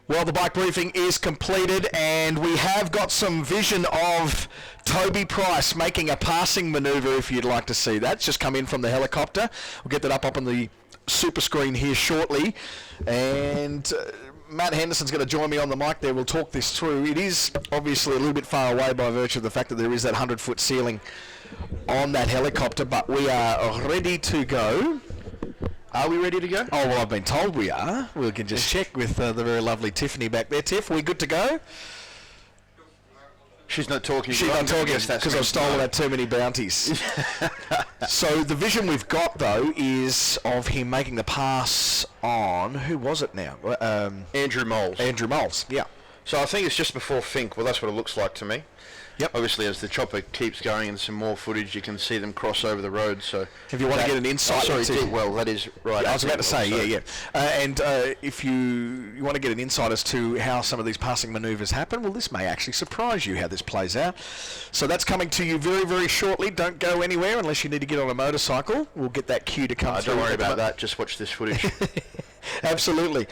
Well, the bike briefing is completed, and we have got some vision of Toby Price making a passing manoeuvre, if you'd like to see that. It's just come in from the helicopter. We'll get that up on the super screen here shortly. And Matt Henderson's going to join me on the mic there. We'll talk this through. It is obviously a little bit far away by virtue of the fact that there is that 100-foot ceiling on that helicopter, but we are ready to go. Are we ready to go? Oh, well, I've been told we are. We can just check with the very lovely Tiffany back there. Tiff, we good to go? She's not talking. She's not talking because I've stolen out too many bounties. So the vision we've got, though, is of him making the pass on... Who was it now? Andrew Moles. Andrew Moles, yeah. So I think it's just before Finke. Well, that's what it looks like to me. Yep. Obviously, as the chopper keeps going and some more footage, you can see them cross over the road. So if you want to get an insight, well, that is right. I was about to say, yeah. And if you want to get an insight as to how some of these passing manoeuvres happen, well, this may actually surprise you how this plays out. So that's coming to you very, very shortly. Don't go anywhere unless you need to get on a motorcycle. We'll get that cue to come through. Don't worry about that. Just watch this footage. Absolutely.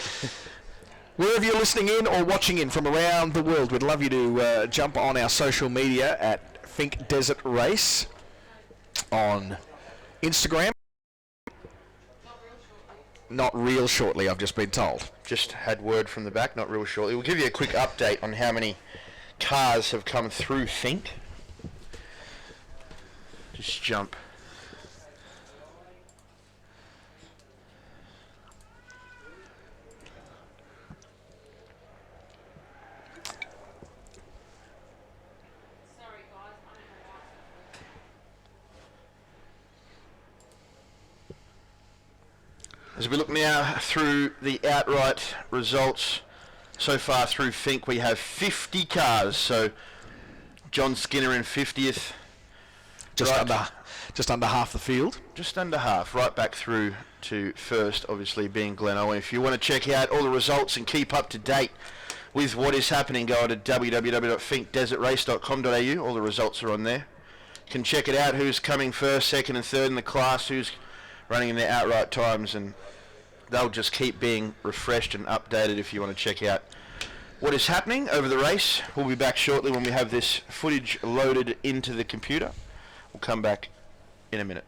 Wherever you're listening in or watching in from around the world, we'd love you to jump on our social media at Finke Desert Race on Instagram. Not real shortly, I've just been told. Just had word from the back, not real shortly. We'll give you a quick update on how many cars have come through Finke. Just jump. As we look now through the outright results so far through Finke, we have 50 cars. So John Skinner in 50th. Just under half the field. Just under half, right back through to first, obviously being Glen Owen. If you want to check out all the results and keep up to date with what is happening, go to www.finkedesertrace.com.au. All the results are on there. You can check it out, who's coming first, second and third in the class, who's running in their outright times, and they'll just keep being refreshed and updated if you want to check out what is happening over the race. We'll be back shortly when we have this footage loaded into the computer. We'll come back in a minute.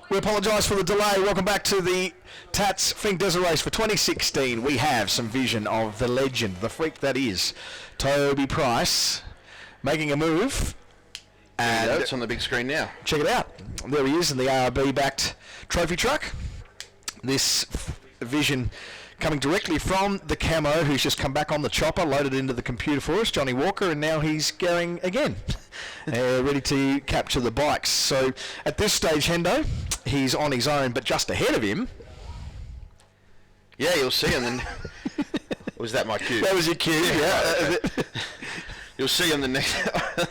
We apologise for the delay. Welcome back to the Tatts Finke Desert Race for 2016. We have some vision of the legend, the freak that is Toby Price, making a move. And it's on the big screen now. Check it out. There he is in the ARB-backed trophy truck. This vision coming directly from the camo, who's just come back on the chopper, loaded into the computer for us, Johnny Walker, and now he's going again, ready to capture the bikes. So at this stage, Hendo, he's on his own, but just ahead of him. Yeah, you'll see him. Then was that my cue? That was your cue. Yeah. You'll see on the next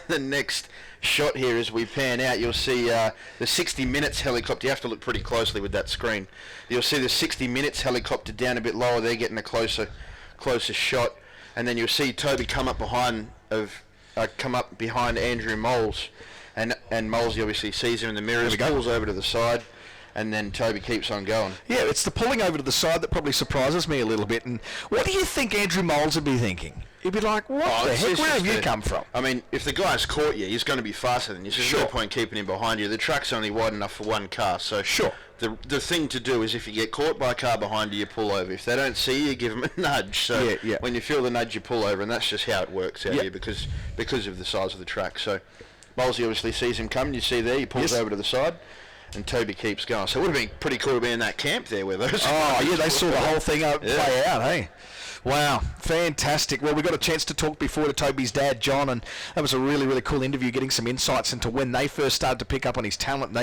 the next shot here as we pan out. You'll see the 60 Minutes helicopter. You have to look pretty closely with that screen. You'll see the 60 Minutes helicopter down a bit lower. They're getting a closer shot, and then you'll see Toby come up behind Andrew Moles, and Molesy obviously sees him in the mirrors, pulls over to the side, and then Toby keeps on going. Yeah, it's the pulling over to the side that probably surprises me a little bit. And what do you think Andrew Moles would be thinking? He'd be like, what the heck, where have you come from? I mean, if the guy's caught you, he's going to be faster than you. So there's no point keeping him behind you. The track's only wide enough for one car. So the thing to do is if you get caught by a car behind you, you pull over. If they don't see you, give them a nudge. So when you feel the nudge, you pull over. And that's just how it works out here because of the size of the track. So Molesy obviously sees him coming. You see there, he pulls over to the side. And Toby keeps going. So it would have been pretty cool to be in that camp there with those. Oh, yeah, they saw the whole thing play out, hey? Wow, fantastic. Well, we got a chance to talk before to Toby's dad, John, and that was a really, really cool interview, getting some insights into when they first started to pick up on his talent.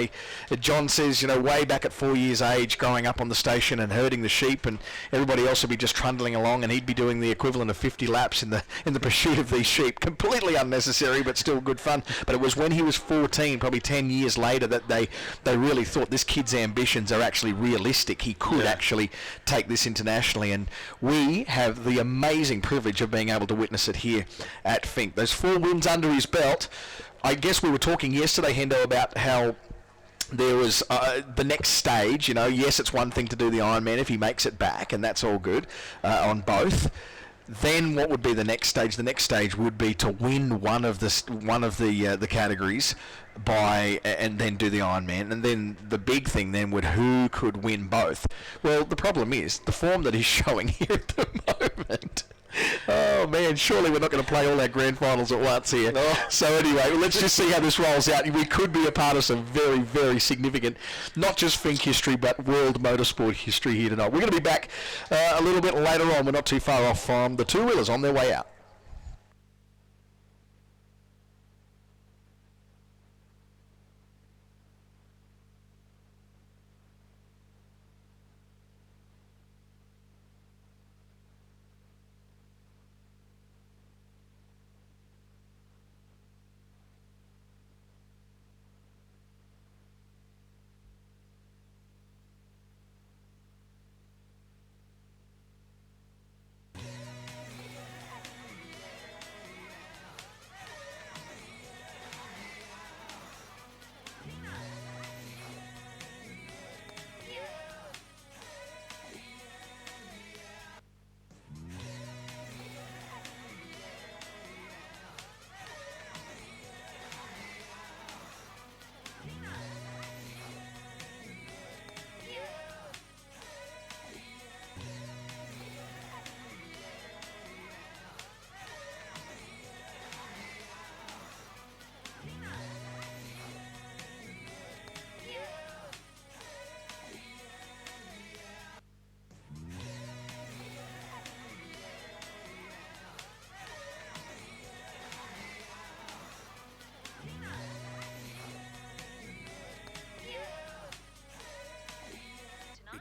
John says, way back at 4 years age, growing up on the station and herding the sheep, and everybody else would be just trundling along, and he'd be doing the equivalent of 50 laps in the pursuit of these sheep. Completely unnecessary, but still good fun. But it was when he was 14, probably 10 years later, that they really thought this kid's ambitions are actually realistic. He could actually take this internationally, and we have the amazing privilege of being able to witness it here at Finke. Those 4 wins under his belt. I guess we were talking yesterday, Hendo, about how there was the next stage. Yes, it's one thing to do the Ironman if he makes it back, and that's all good on both. Then what would be the next stage? The next stage would be to win one of the categories and then do the Ironman, and then the big thing then would who could win both. Well, the problem is the form that he's showing here at the moment. Oh man, surely we're not going to play all our grand finals at once here. Oh. So anyway, let's just see how this rolls out. We could be a part of some very, very significant, not just Finke history, but world motorsport history here tonight. We're going to be back a little bit later on. We're not too far off from the two-wheelers on their way out.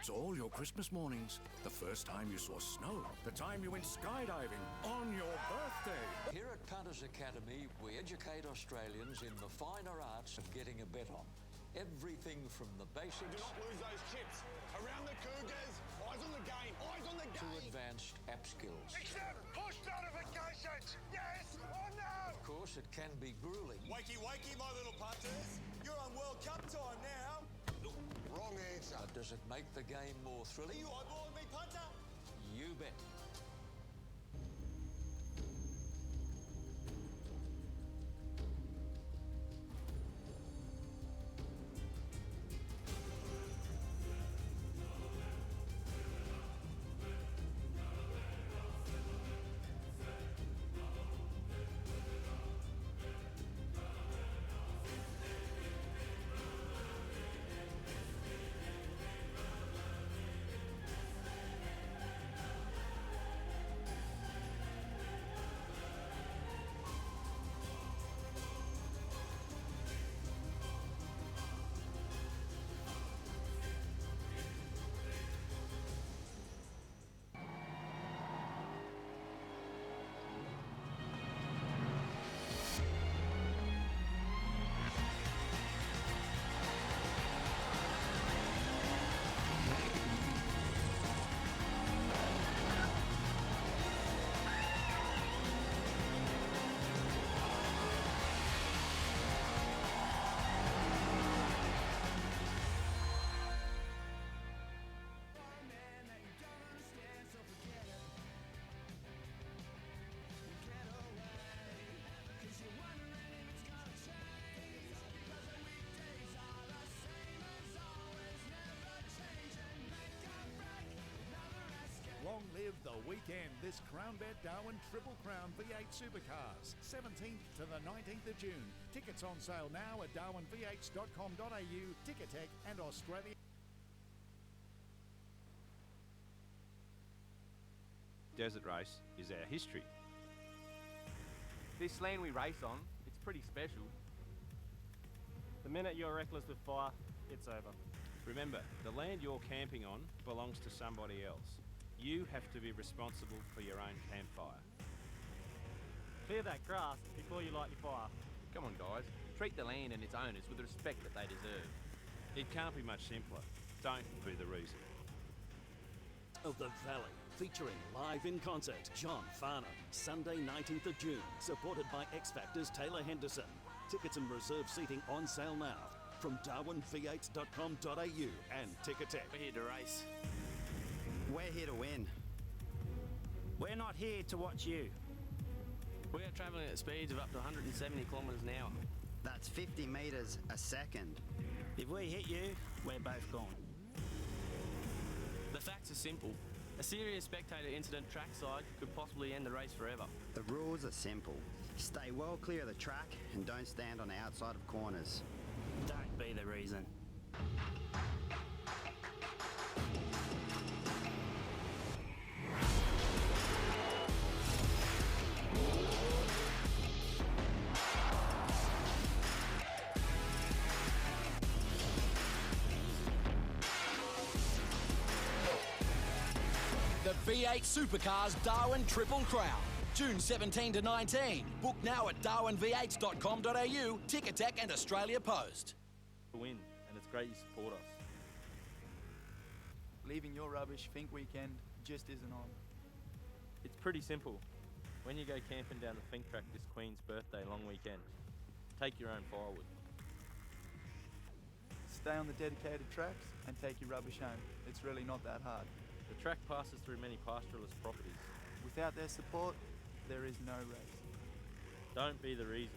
It's all your Christmas mornings. The first time you saw snow. The time you went skydiving on your birthday. Here at Punters Academy, we educate Australians in the finer arts of getting a bet on. Everything from the basics... Do not lose those chips. Around the Cougars. Eyes on the game. Eyes on the game. ...to advanced app skills. Accept push notifications. Yes or no? Of course, it can be grueling. Wakey, wakey, my little punters. You're on World Cup time now. Wrong answer. But does it make the game more thrilling? Are you eyeballing me, punter? You bet. Live the weekend this CrownBet Darwin Triple Crown V8 Supercars, 17th to the 19th of June. Tickets on sale now at darwinvh.com.au, Ticketek and Australia. Desert race is our history. This land we race on, it's pretty special. The minute you're reckless with fire, it's over. Remember, the land you're camping on belongs to somebody else. You have to be responsible for your own campfire. Clear that grass before you light your fire. Come on, guys. Treat the land and its owners with the respect that they deserve. It can't be much simpler. Don't be the reason. Of the Valley, featuring live in concert John Farnham, Sunday 19th of June, supported by X Factor's Taylor Henderson. Tickets and reserved seating on sale now from darwinv8.com.au and Ticketek. We're here to race. We're here to win. We're not here to watch you. We are travelling at speeds of up to 170 kilometres an hour. That's 50 metres a second. If we hit you, we're both gone. The facts are simple. A serious spectator incident trackside could possibly end the race forever. The rules are simple. Stay well clear of the track and don't stand on the outside of corners. Don't be the reason. The V8 Supercars Darwin Triple Crown, June 17 to 19. Book now at darwinv8.com.au, Ticketek and Australia Post. Win, and it's great you support us. Leaving your rubbish Fink weekend just isn't on. It's pretty simple. When you go camping down the Fink track this Queen's birthday long weekend, take your own firewood. Stay on the dedicated tracks and take your rubbish home. It's really not that hard. The track passes through many pastoralist properties. Without their support, there is no race. Don't be the reason.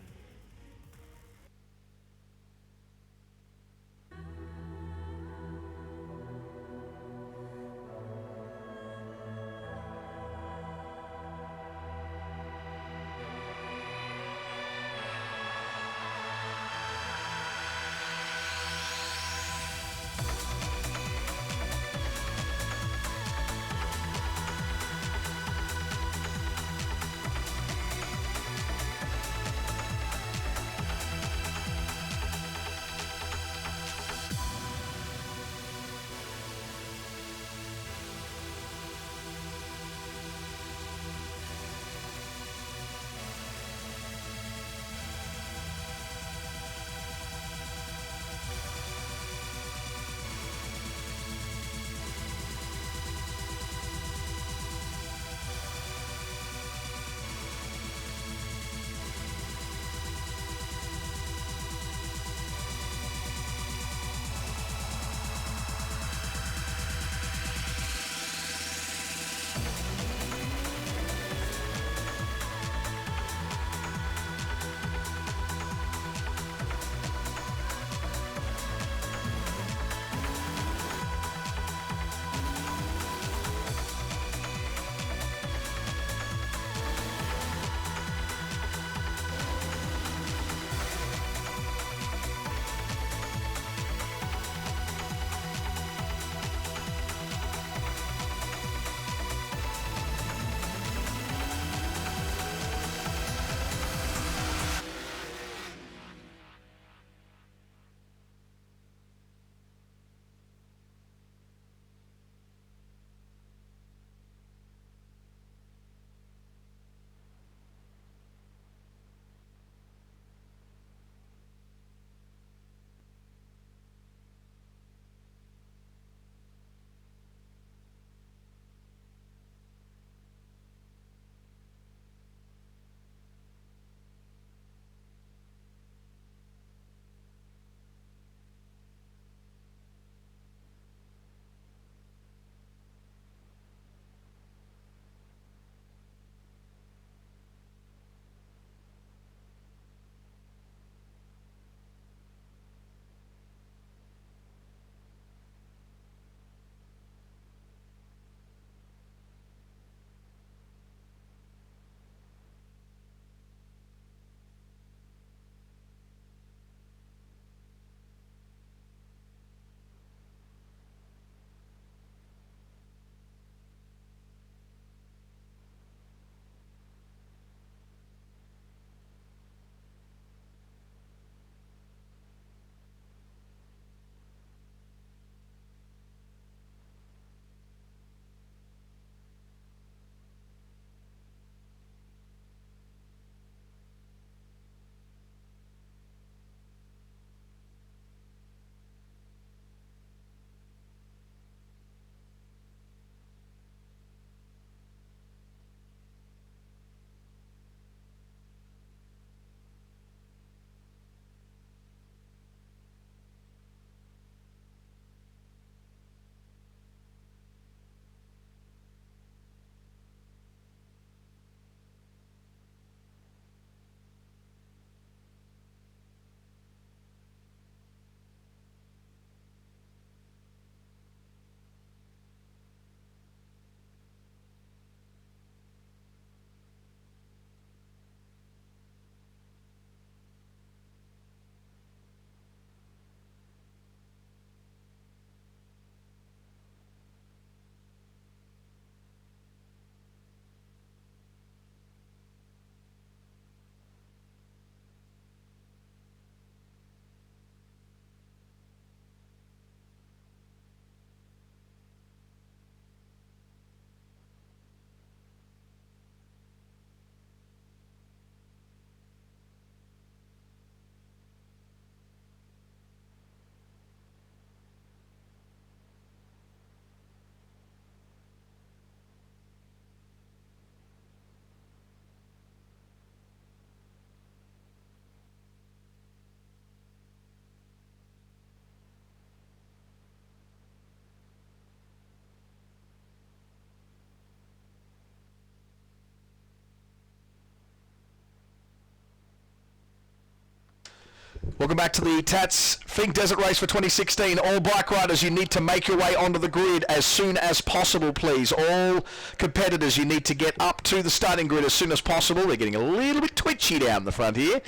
Welcome back to the Tatts Finke Desert Race for 2016. All bike riders, you need to make your way onto the grid as soon as possible, please. All competitors, you need to get up to the starting grid as soon as possible. They're getting a little bit twitchy down the front here.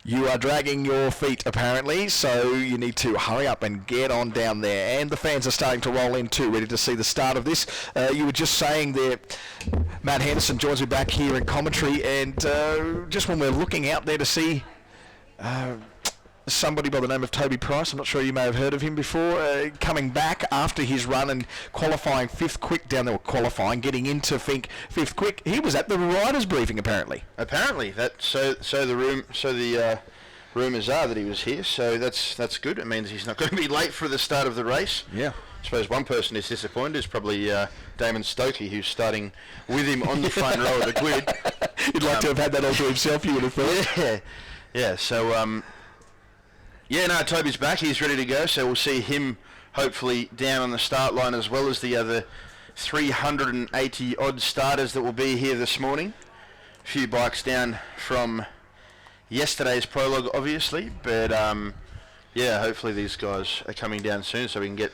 You are dragging your feet, apparently, so you need to hurry up and get on down there. And the fans are starting to roll in too, ready to see the start of this. You were just saying there, Matt Henderson joins me back here in commentary, and just when we're looking out there to see somebody by the name of Toby Price, I'm not sure you may have heard of him before, coming back after his run and qualifying 5th quick down there, getting into Finke 5th quick. He was at the riders' briefing apparently. Apparently, the rumours are that he was here, so that's good. It means he's not going to be late for the start of the race. Yeah. I suppose one person who's disappointed is probably Damon Stokey, who's starting with him on the front row of the grid. He'd like to have had that all to himself, you would have thought. Yeah. So. Toby's back. He's ready to go. So we'll see him hopefully down on the start line, as well as the other 380 odd starters that will be here this morning. A few bikes down from yesterday's prologue, obviously, but hopefully these guys are coming down soon so we can get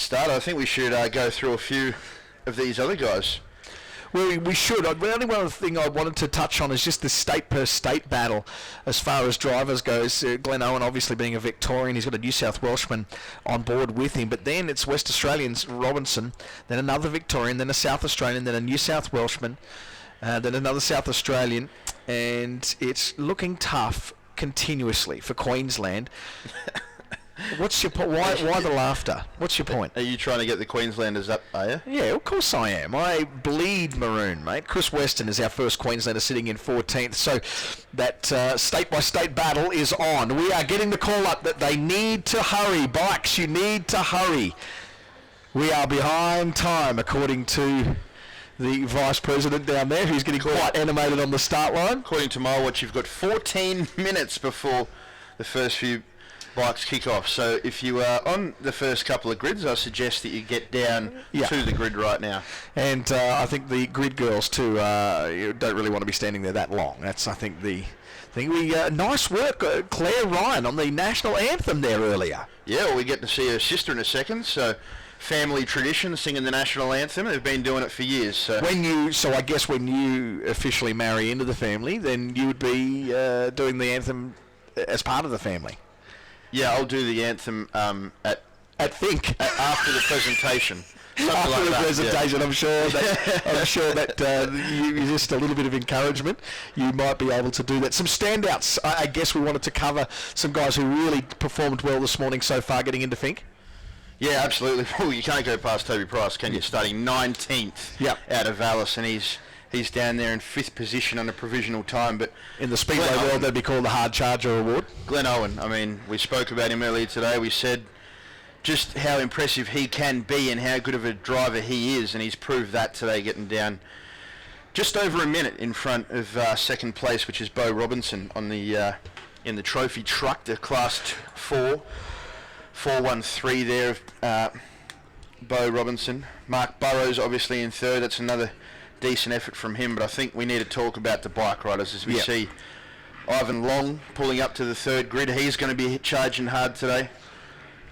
started. I think we should go through a few of these other guys. Well, we should. The only one thing I wanted to touch on is just the state-per-state battle as far as drivers goes. Glenn Owen obviously being a Victorian, he's got a New South Welshman on board with him, but then it's West Australians, Robinson, then another Victorian, then a South Australian, then a New South Welshman, then another South Australian, and it's looking tough continuously for Queensland. What's your point? Why the laughter? What's your point? Are you trying to get the Queenslanders up, are you? Yeah, of course I am. I bleed maroon, mate. Chris Weston is our first Queenslander sitting in 14th. So that state-by-state battle is on. We are getting the call up that they need to hurry. Bikes, you need to hurry. We are behind time, according to the Vice President down there, who's getting quite animated on the start line. According to my watch, you've got 14 minutes before the first few bikes kick off. So if you are on the first couple of grids, I suggest that you get down to the grid right now. And I think the grid girls too don't really want to be standing there that long. That's, I think, the thing. Nice work, Claire Ryan, on the national anthem there earlier. Yeah, well, we get to see her sister in a second. So family tradition, singing the national anthem. They've been doing it for years. So I guess when you officially marry into the family, then you would be doing the anthem as part of the family. Yeah, I'll do the anthem at Finke after the presentation. After the presentation, yeah. I'm sure that you just a little bit of encouragement, you might be able to do that. Some standouts. I guess we wanted to cover some guys who really performed well this morning so far, getting into Finke. Yeah, absolutely. Well, you can't go past Toby Price, can you? Starting 19th out of Alice, and he's down there in 5th position on a provisional time. But in the Speedway world, that'd be called the Hard Charger Award. Glenn Owen, I mean, we spoke about him earlier today. We said just how impressive he can be and how good of a driver he is, and he's proved that today, getting down just over a minute in front of second place, which is Bo Robinson on the in the trophy truck, the Class 413 there of Bo Robinson. Mark Burrows obviously in third. That's another decent effort from him, but I think we need to talk about the bike riders as we see Ivan Long pulling up to the third grid. He's going to be charging hard today.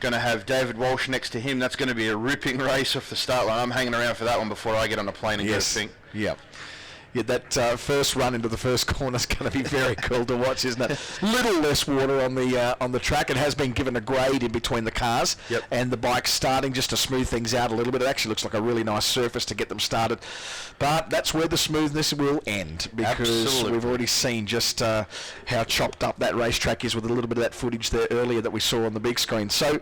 Going to have David Walsh next to him. That's going to be a ripping race off the start line. I'm hanging around for that one before I get on a plane and go to Finke. Yeah, that first run into the first corner is going to be very cool to watch, isn't it? Little less water on the track. It has been given a grade in between the cars and the bikes starting just to smooth things out a little bit. It actually looks like a really nice surface to get them started. But that's where the smoothness will end, because we've already seen just how chopped up that racetrack is with a little bit of that footage there earlier that we saw on the big screen. So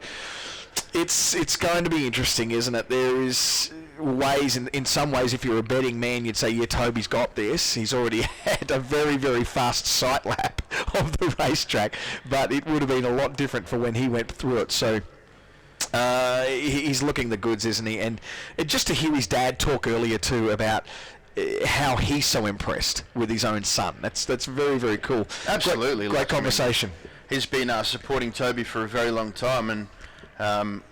it's going to be interesting, isn't it? There is ways, in some ways, if you're a betting man, you'd say, yeah, Toby's got this. He's already had a very, very fast sight lap of the racetrack, but it would have been a lot different for when he went through it. So he's looking the goods, isn't he? And just to hear his dad talk earlier too about how he's so impressed with his own son. That's very, very cool. Absolutely. Great conversation. He's been supporting Toby for a very long time, and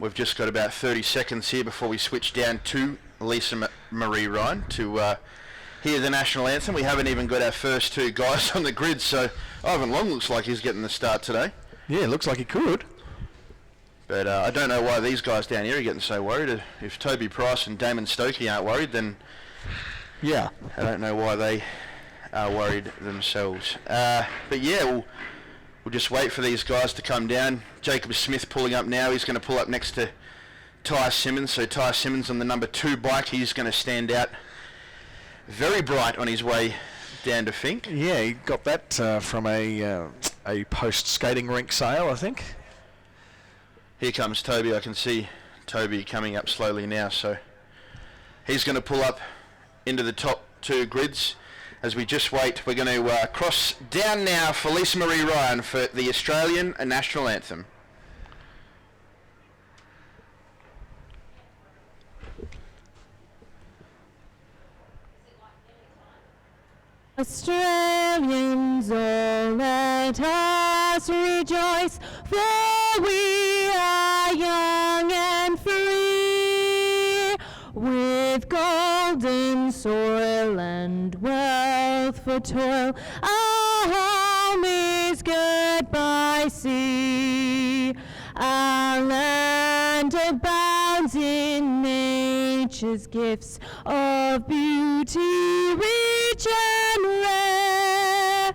we've just got about 30 seconds here before we switch down to Lisa Marie Ryan to hear the national anthem. We haven't even got our first two guys on the grid, so Ivan Long looks like he's getting the start today. Yeah, it looks like he could. But I don't know why these guys down here are getting so worried. If Toby Price and Damon Stokey aren't worried, then yeah, I don't know why they are worried themselves. But yeah, we'll just wait for these guys to come down. Jacob Smith pulling up now. He's going to pull up next to Ty Simmons. So Ty Simmons on the number 2 bike. He's going to stand out very bright on his way down to Fink. Yeah, he got that from a post-skating rink sale, I think. Here comes Toby. I can see Toby coming up slowly now. So he's going to pull up into the top 2 grids. As we just wait, we're going to cross down now for Lisa Marie Ryan for the Australian national anthem. Australians, all let us rejoice, for we are young and free, with golden soil and wealth for toil. Our home is good by sea. Our land abounds in nature's gifts of beauty, rich and rare.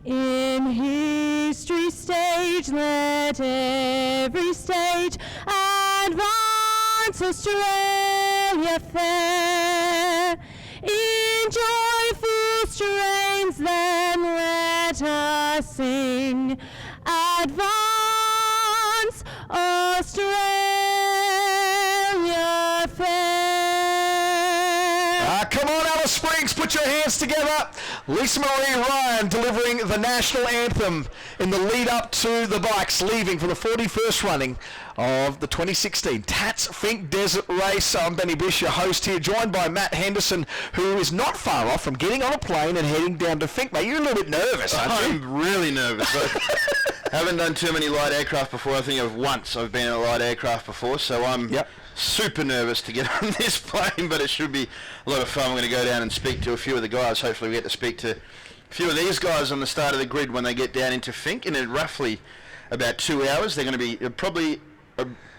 In history's stage, let every stage advance Australia fair. In joyful strains, then let us sing. Advance Australia fair. Come on, Alice Springs, put your hands together. Lisa Marie Ryan delivering the national anthem in the lead up to the bikes leaving for the 41st running of the 2016 Tatts Finke Desert Race. I'm Benny Bish, your host here, joined by Matt Henderson, who is not far off from getting on a plane and heading down to Finke. Mate, you're a little bit nervous, aren't you? I'm really nervous. I haven't done too many light aircraft before. I think once I've been in a light aircraft before, so I'm super nervous to get on this plane, but it should be a lot of fun. We're going to go down and speak to a few of the guys. Hopefully we get to speak to a few of these guys on the start of the grid when they get down into Finke in roughly about 2 hours. They're going to be probably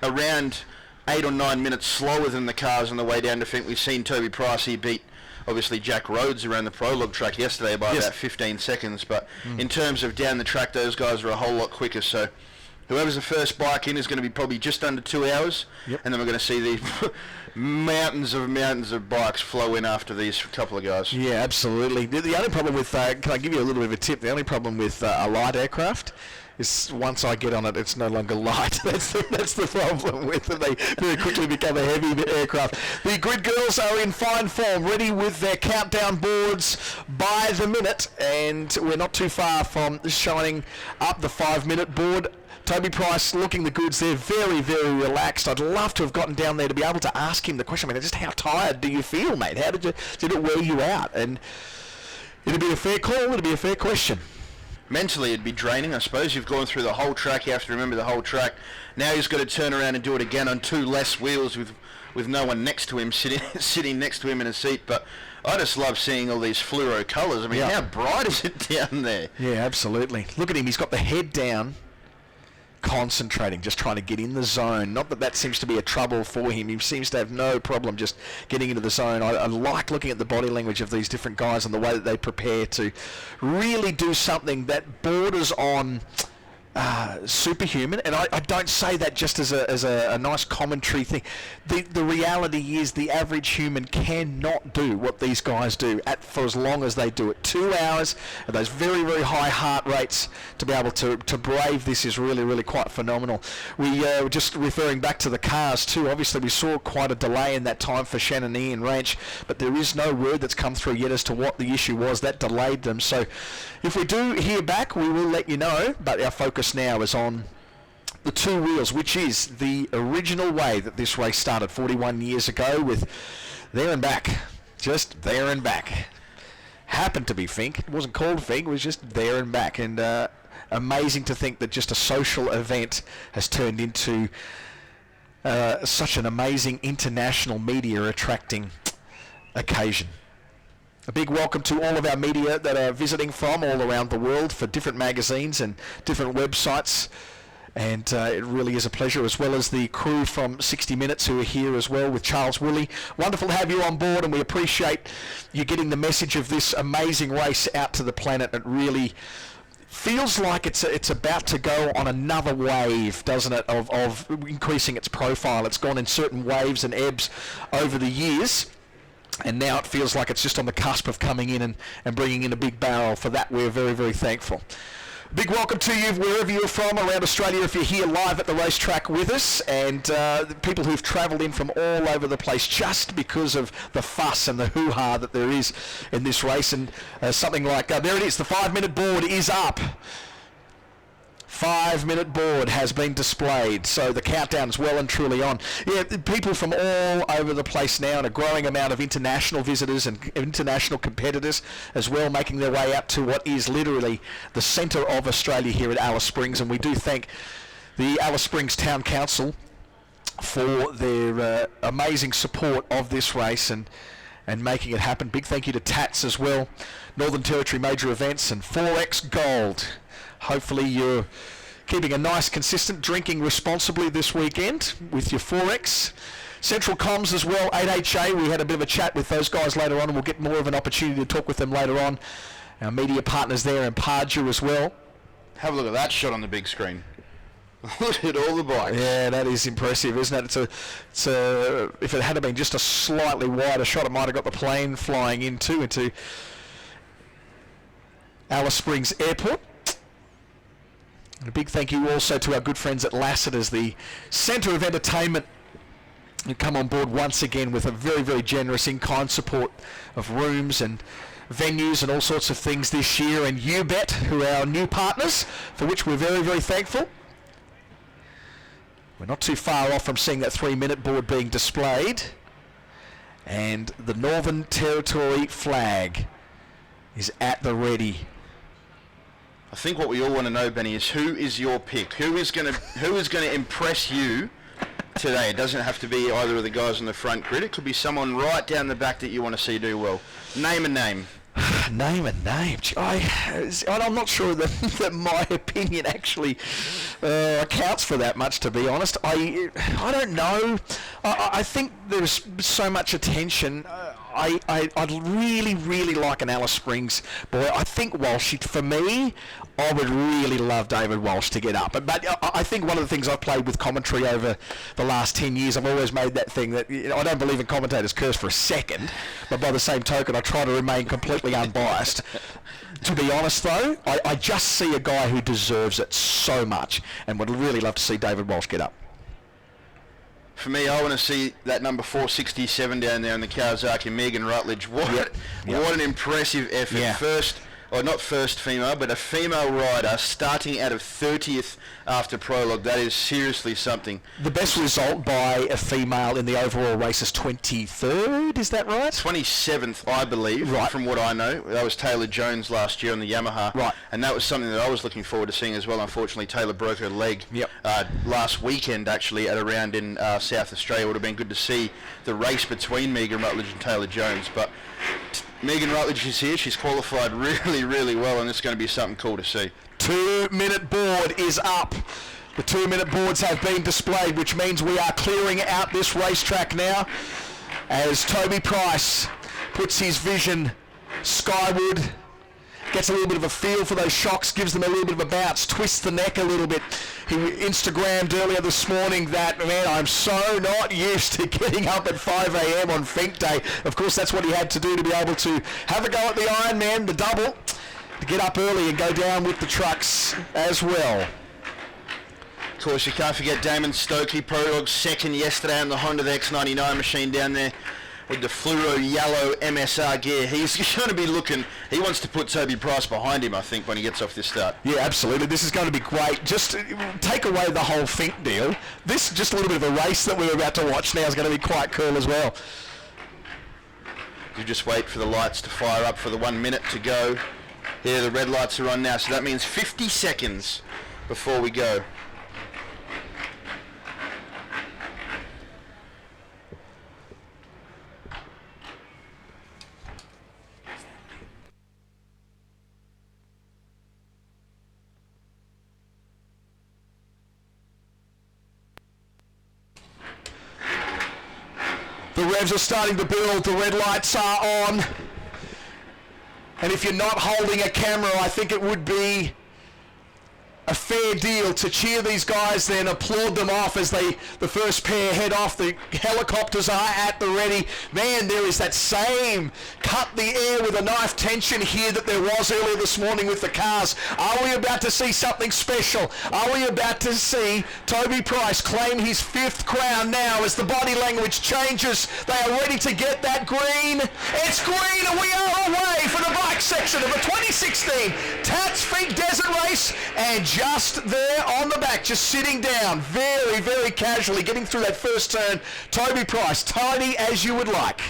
around 8 or 9 minutes slower than the cars on the way down to Finke. We've seen Toby Price, he beat obviously Jack Rhodes around the prologue track yesterday by about 15 seconds, but in terms of down the track, those guys are a whole lot quicker. So whoever's the first bike in is going to be probably just under 2 hours, and then we're going to see these mountains of bikes flow in after these couple of guys. Yeah, absolutely. The only problem with, can I give you a little bit of a tip? The only problem with a light aircraft is once I get on it, it's no longer light. That's the problem with it. They very quickly become a heavy aircraft. The grid girls are in fine form, ready with their countdown boards by the minute, and we're not too far from shining up the 5-minute board. Toby Price looking the goods there, very, very relaxed. I'd love to have gotten down there to be able to ask him the question. I mean, just how tired do you feel, mate? How did it wear you out? And it'd be a fair call, it'd be a fair question. Mentally it'd be draining, I suppose. You've gone through the whole track, you have to remember the whole track. Now he's got to turn around and do it again on 2 less wheels with no one next to him, sitting next to him in a seat. But I just love seeing all these fluoro colours. I mean, how bright is it down there? Yeah, absolutely. Look at him, he's got the head down, concentrating, just trying to get in the zone. Not that seems to be a trouble for him. He seems to have no problem just getting into the zone. I like looking at the body language of these different guys and the way that they prepare to really do something that borders on superhuman, and I don't say that just as a nice commentary thing. The reality is the average human cannot do what these guys do for as long as they do it. 2 hours at those very, very high heart rates to be able to brave this is really, really quite phenomenal. We were just referring back to the cars too. Obviously we saw quite a delay in that time for Shannonee and Ranch, but there is no word that's come through yet as to what the issue was that delayed them. So if we do hear back, we will let you know, but our focus now is on the 2 wheels, which is the original way that this race started 41 years ago, with there and back, just there and back. Happened to be Finke. It wasn't called Finke, it was just there and back. And amazing to think that just a social event has turned into such an amazing international media attracting occasion. A big welcome to all of our media that are visiting from all around the world for different magazines and different websites. And it really is a pleasure, as well as the crew from 60 Minutes who are here as well with Charles Woolley. Wonderful to have you on board, and we appreciate you getting the message of this amazing race out to the planet. It really feels like it's about to go on another wave, doesn't it, of increasing its profile. It's gone in certain waves and ebbs over the years. And now it feels like it's just on the cusp of coming in and bringing in a big barrel. For that, we're very, very thankful. Big welcome to you wherever you're from around Australia if you're here live at the racetrack with us, and the people who've travelled in from all over the place just because of the fuss and the hoo-ha that there is in this race. And something like, there it is, the 5-minute board is up. 5-minute board has been displayed, so the countdown is well and truly on. Yeah, people from all over the place now, and a growing amount of international visitors and international competitors as well, making their way up to what is literally the centre of Australia here at Alice Springs. And we do thank the Alice Springs Town Council for their amazing support of this race and making it happen. Big thank you to Tatts as well, Northern Territory Major Events, and 4X Gold. Hopefully you're keeping a nice, consistent drinking responsibly this weekend with your 4X. Central Comms as well, 8HA. We had a bit of a chat with those guys later on, and we'll get more of an opportunity to talk with them later on. Our media partners there in Pardew as well. Have a look at that shot on the big screen. Look at all the bikes. Yeah, that is impressive, isn't it? It's a if it had been just a slightly wider shot, it might have got the plane flying into Alice Springs Airport. And a big thank you also to our good friends at Lassiter's, the centre of entertainment, who come on board once again with a very, very generous in-kind support of rooms and venues and all sorts of things this year. And UBet, who are our new partners, for which we're very, very thankful. We're not too far off from seeing that 3-minute board being displayed. And the Northern Territory flag is at the ready. I think what we all want to know, Benny, is who is your pick? Who is going to impress you today? It doesn't have to be either of the guys on the front grid. It could be someone right down the back that you want to see do well. Name a name. Name a name. I'm not sure that my opinion actually accounts for that much, to be honest. I don't know. I think there's so much attention. I'd really, really like an Alice Springs boy. I think Walsh, for me, I would really love David Walsh to get up. But I think one of the things I've played with commentary over the last 10 years, I've always made that thing that, I don't believe in commentators' curse for a second, but by the same token, I try to remain completely unbiased. To be honest, though, I just see a guy who deserves it so much and would really love to see David Walsh get up. For me, I want to see that number 467 down there in the Kawasaki, Megan Rutledge. What an impressive effort. Yeah. Not first female, but a female rider starting out of 30th after prologue. That is seriously something. The best result by a female in the overall race is 23rd, is that right? 27th, I believe, right. From what I know. That was Taylor Jones last year on the Yamaha. Right. And that was something that I was looking forward to seeing as well. Unfortunately, Taylor broke her leg last weekend, actually, at a round in South Australia. It would have been good to see the race between Megan Rutledge and Taylor Jones. But Megan Rutledge is here. She's qualified really, really well, and it's going to be something cool to see. 2-minute board is up. The 2-minute boards have been displayed, which means we are clearing out this racetrack now as Toby Price puts his vision skyward, gets a little bit of a feel for those shocks, gives them a little bit of a bounce, twists the neck a little bit. He Instagrammed earlier this morning that, man, I'm so not used to getting up at 5 a.m. on Fink Day. Of course, that's what he had to do to be able to have a go at the Ironman, the double, to get up early and go down with the trucks as well. Of course, you can't forget Damon Stokely, prologue second yesterday on the Honda X99 machine down there with the fluoro yellow MSR gear. He's going to be looking, he wants to put Toby Price behind him, I think, when he gets off this start. Yeah, absolutely. This is going to be great. Just take away the whole Fink deal. This, just a little bit of a race that we're about to watch now, is going to be quite cool as well. You just wait for the lights to fire up for the 1 minute to go. Here, the red lights are on now, so that means 50 seconds before we go. The revs are starting to build. The red lights are on. And if you're not holding a camera, I think it would be a fair deal to cheer these guys, then applaud them off as the first pair head off. The helicopters are at the ready. Man, there is that same cut the air with a knife tension here that there was earlier this morning with the cars. Are we about to see something special? Are we about to see Toby Price claim his 5th crown now as the body language changes? They are ready to get that green. It's green, and we are away for the bike section of the 2016 Tatts Finke Desert Race. And just there on the back, just sitting down, very, very casually, getting through that first turn, Toby Price, tidy as you would like.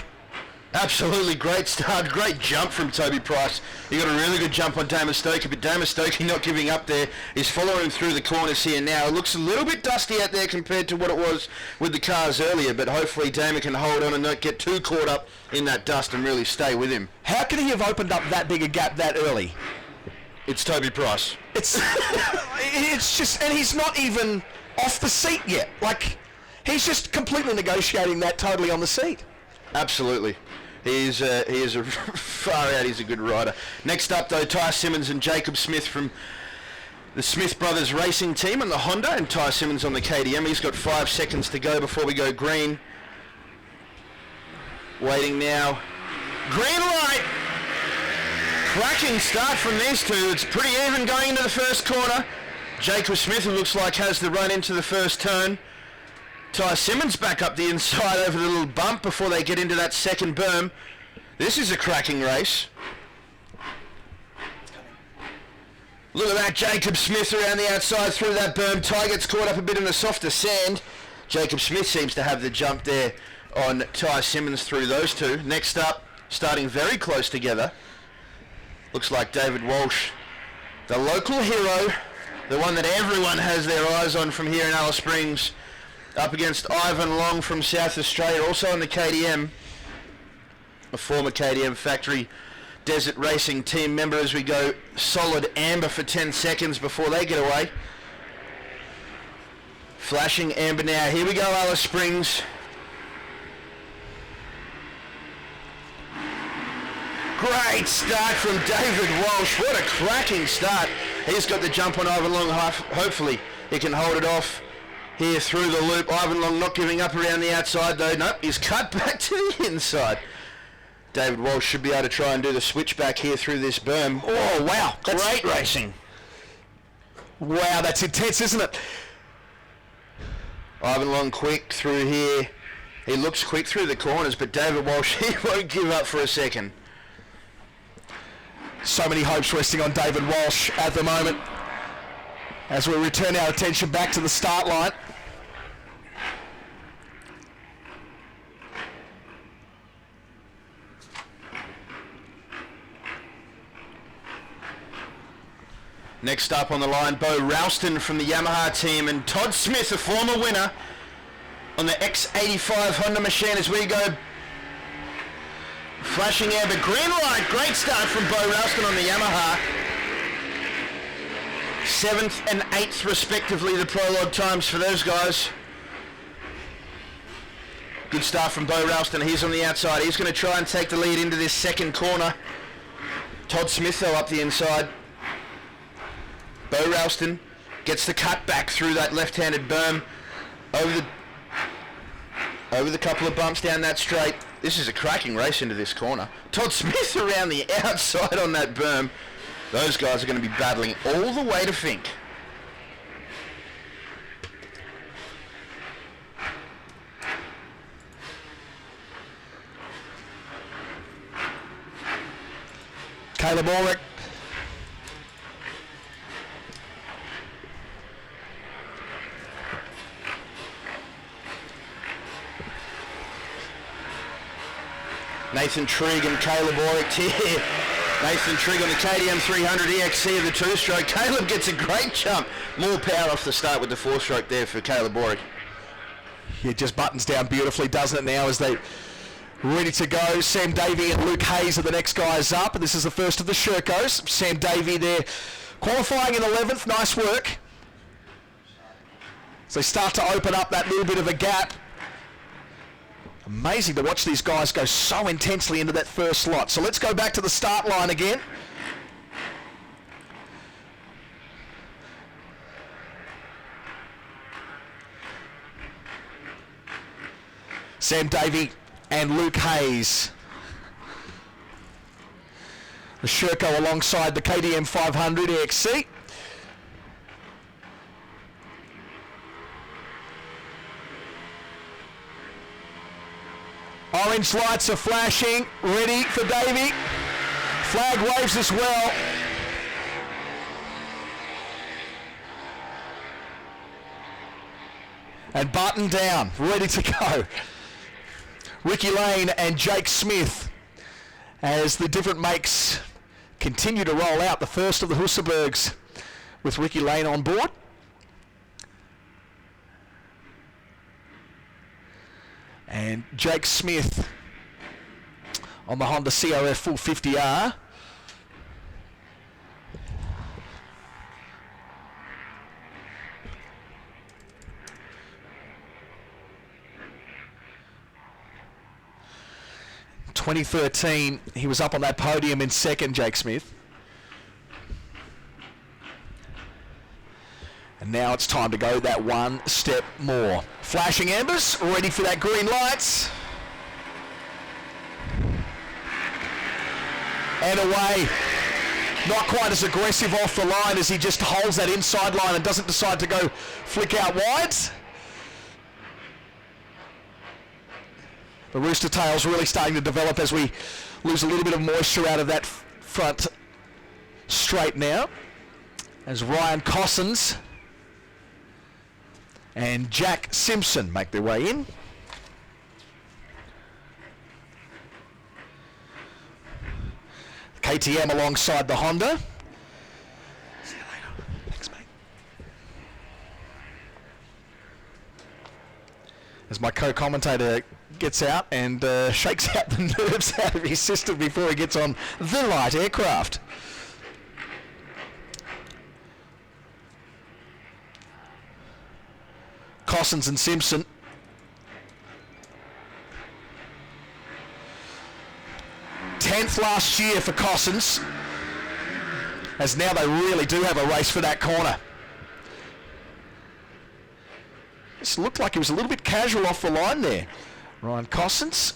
Absolutely great start, great jump from Toby Price. He got a really good jump on Damon Stokey, but Damon Stokey not giving up there. He's following through the corners here now. It looks a little bit dusty out there compared to what it was with the cars earlier, but hopefully Damon can hold on and not get too caught up in that dust and really stay with him. How can he have opened up that big a gap that early? It's Toby Price. It's just, and he's not even off the seat yet. Like, he's just completely negotiating that totally on the seat. Absolutely. He is a far out, he's a good rider. Next up though, Ty Simmons and Jacob Smith from the Smith Brothers Racing Team on the Honda, and Ty Simmons on the KTM. He's got 5 seconds to go before we go green. Waiting now. Green light! Cracking start from these two. It's pretty even going into the first corner. Jacob Smith, who looks like has the run into the first turn. Ty Simmons back up the inside over the little bump before they get into that second berm. This is a cracking race. Look at that, Jacob Smith around the outside through that berm. Ty gets caught up a bit in the softer sand. Jacob Smith seems to have the jump there on Ty Simmons through those two. Next up, starting very close together, looks like David Walsh, the local hero, the one that everyone has their eyes on from here in Alice Springs, up against Ivan Long from South Australia, also on the KTM, a former KTM factory Desert Racing team member, as we go solid amber for 10 seconds before they get away. Flashing amber now. Here we go, Alice Springs. Great start from David Walsh. What a cracking start. He's got the jump on Ivan Long. Hopefully he can hold it off here through the loop. Ivan Long not giving up around the outside though. Nope, he's cut back to the inside. David Walsh should be able to try and do the switchback here through this berm. Oh, wow. Great racing. Wow, that's intense, isn't it? Ivan Long quick through here. He looks quick through the corners, but David Walsh, he won't give up for a second. So many hopes resting on David Walsh at the moment as we return our attention back to the start line. Next up on the line, Bo Ralston from the Yamaha team, and Todd Smith, a former winner on the X85 Honda machine, as we go. Flashing amber, green light, great start from Bo Ralston on the Yamaha. 7th and 8th respectively, the prologue times for those guys. Good start from Bo Ralston. He's on the outside. He's going to try and take the lead into this second corner. Todd Smith though up the inside. Bo Ralston gets the cut back through that left-handed berm over the couple of bumps down that straight. This is a cracking race into this corner. Todd Smith around the outside on that berm. Those guys are going to be battling all the way to Finke. Caleb Ulrich. Nathan Trigg and Caleb Ulrich here. Nathan Trigg on the KTM 300 EXC of the two-stroke. Caleb gets a great jump. More power off the start with the four-stroke there for Caleb Ulrich. It just buttons down beautifully, doesn't it, now, as they ready to go. Sam Davey and Luke Hayes are the next guys up, and this is the first of the Shercos. Sam Davey there qualifying in 11th. Nice work. So they start to open up that little bit of a gap. Amazing to watch these guys go so intensely into that first lot. So let's go back to the start line again. Sam Davey and Luke Hayes. The Sherco alongside the KTM 500 EXC. Orange lights are flashing, ready for Davey. Flag waves as well. And button down, ready to go. Ricky Lane and Jake Smith as the different makes continue to roll out. The first of the Husserbergs with Ricky Lane on board. And Jake Smith on the Honda CRF Full 50R. In 2013, he was up on that podium in second, Jake Smith. And now it's time to go that one step more. Flashing embers, ready for that green lights. And away. Not quite as aggressive off the line as he just holds that inside line and doesn't decide to go flick out wide. The rooster tail's really starting to develop as we lose a little bit of moisture out of that front straight now. As Ryan Cossins and Jack Simpson make their way in. KTM alongside the Honda. See you later. Thanks, mate. As my co-commentator gets out and shakes out the nerves out of his system before he gets on the light aircraft. Cossins and Simpson. Tenth last year for Cossins, as now they really do have a race for that corner. This looked like he was a little bit casual off the line there. Ryan Cossins.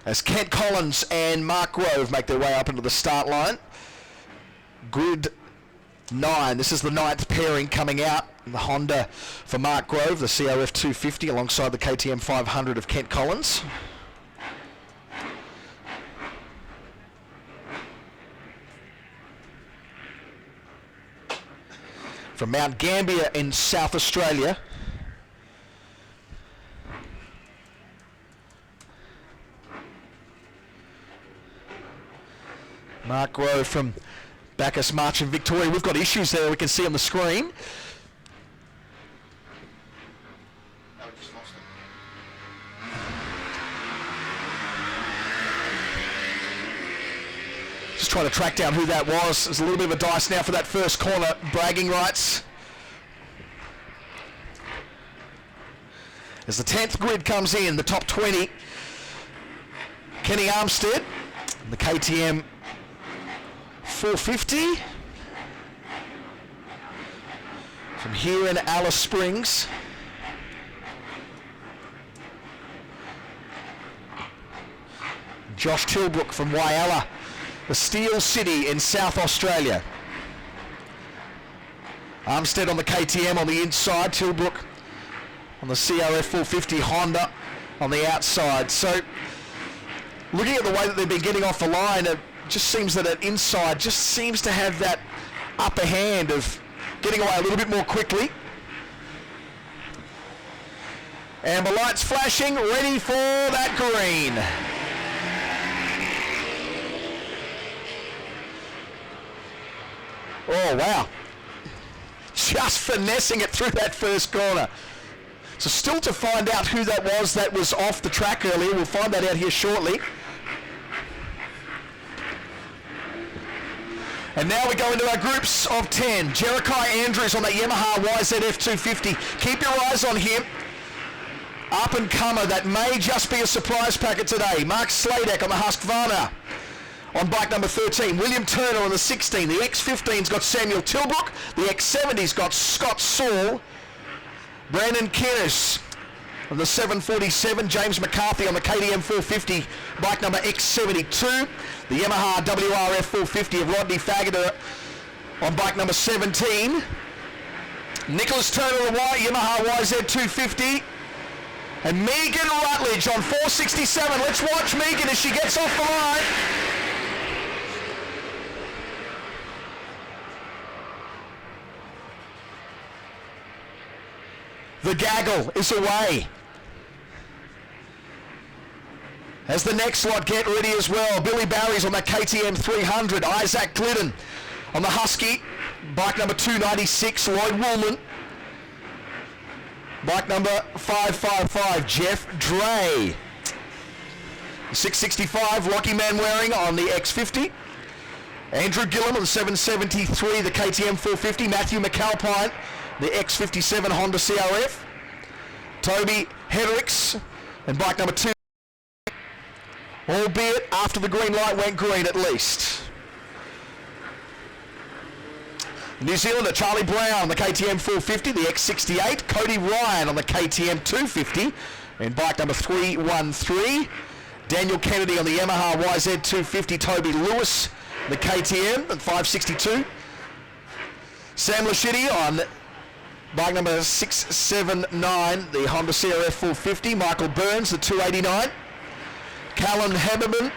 As Kent Collins and Mark Grove make their way up into the start line. Grid 9. This is the 9th pairing coming out. The Honda for Mark Grove, the CRF 250 alongside the KTM 500 of Kent Collins. From Mount Gambier in South Australia, Mark Grove from Bacchus March in Victoria. We've got issues there we can see on the screen. Just trying to track down who that was. There's a little bit of a dice now for that first corner. Bragging rights. As the 10th grid comes in, the top 20. Kenny Armstead, the KTM 450. From here in Alice Springs. Josh Tilbrook from Whyalla, the Steel City in South Australia. Armstead on the KTM on the inside, Tilbrook on the CRF 450 Honda on the outside. So looking at the way that they've been getting off the line, it just seems that an inside just seems to have that upper hand of getting away a little bit more quickly. Amber lights flashing, ready for that green. Oh, wow. Just finessing it through that first corner. So still to find out who that was off the track earlier. We'll find that out here shortly. And now we go into our groups of 10. Jerikai Andrews on that Yamaha YZF 250. Keep your eyes on him. Up and comer, that may just be a surprise packet today. Mark Sladek on the Husqvarna on bike number 13. William Turner on the 16. The X15's got Samuel Tilbrook. The X70's got Scott Saul. Brandon Kinnis on the 747. James McCarthy on the KTM 450, bike number X72. The Yamaha WRF 450 of Rodney Faggoter on bike number 17. Nicholas Turner on the Yamaha YZ 250. And Megan Rutledge on 467. Let's watch Megan as she gets off the line. The gaggle is away. As the next lot get ready as well. Billy Barry's on that KTM 300. Isaac Glidden on the Husky. Bike number 296. Lloyd Woolman. Bike number 555, Jeff Dre. 665, Lockie Manwaring on the X50. Andrew Gillum on the 773, the KTM 450. Matthew McAlpine, the X57 Honda CRF. Toby Hedricks and bike number 2. Albeit after the green light went green at least. New Zealander Charlie Brown on the KTM 450, the X68. Cody Ryan on the KTM 250 and bike number 313. Daniel Kennedy on the Yamaha YZ 250. Toby Lewis, the KTM at 562. Sam Lashidi on bike number 679, the Honda CRF 450. Michael Burns, the 289. Callan Haberman,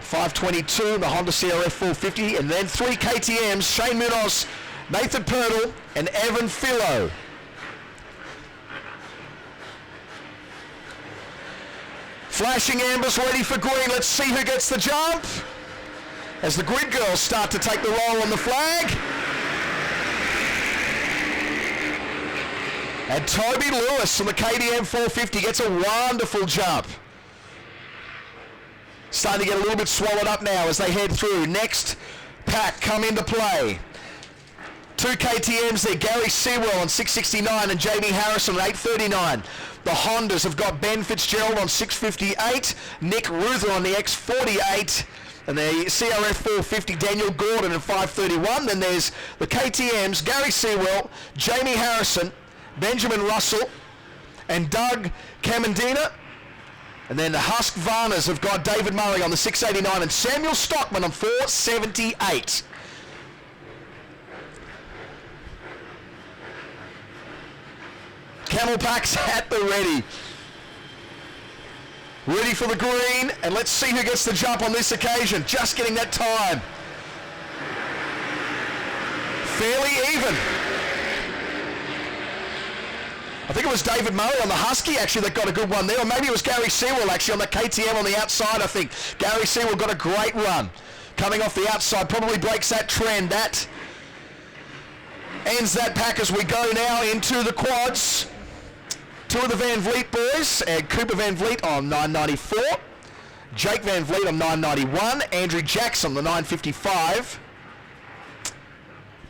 522, the Honda CRF 450, and then 3 KTMs, Shane Munoz, Nathan Purtle, and Evan Philo. Flashing ambers ready for green. Let's see who gets the jump as the grid girls start to take the roll on the flag. And Toby Lewis from the KTM 450 gets a wonderful jump. Starting to get a little bit swallowed up now as they head through. Next pack come into play. 2 KTMs there, Gary Sewell on 669 and Jamie Harrison on 839. The Hondas have got Ben Fitzgerald on 658, Nick Ruther on the X48, and the CRF 450 Daniel Gordon at 531. Then there's the KTMs, Gary Sewell, Jamie Harrison, Benjamin Russell, and Doug Camandina. And then the Husqvarnas have got David Murray on the 689 and Samuel Stockman on 478. Camel packs at the ready. Ready for the green, and let's see who gets the jump on this occasion. Just getting that time. Fairly even. I think it was David Murray on the Husky actually that got a good one there, or maybe it was Gary Sewell actually on the KTM on the outside. I think Gary Sewell got a great run coming off the outside, probably breaks that trend. That ends that pack as we go now into the quads. 2 of the Van Vliet boys, and Cooper Van Vliet on 994, Jake Van Vliet on 991, Andrew Jackson the 955,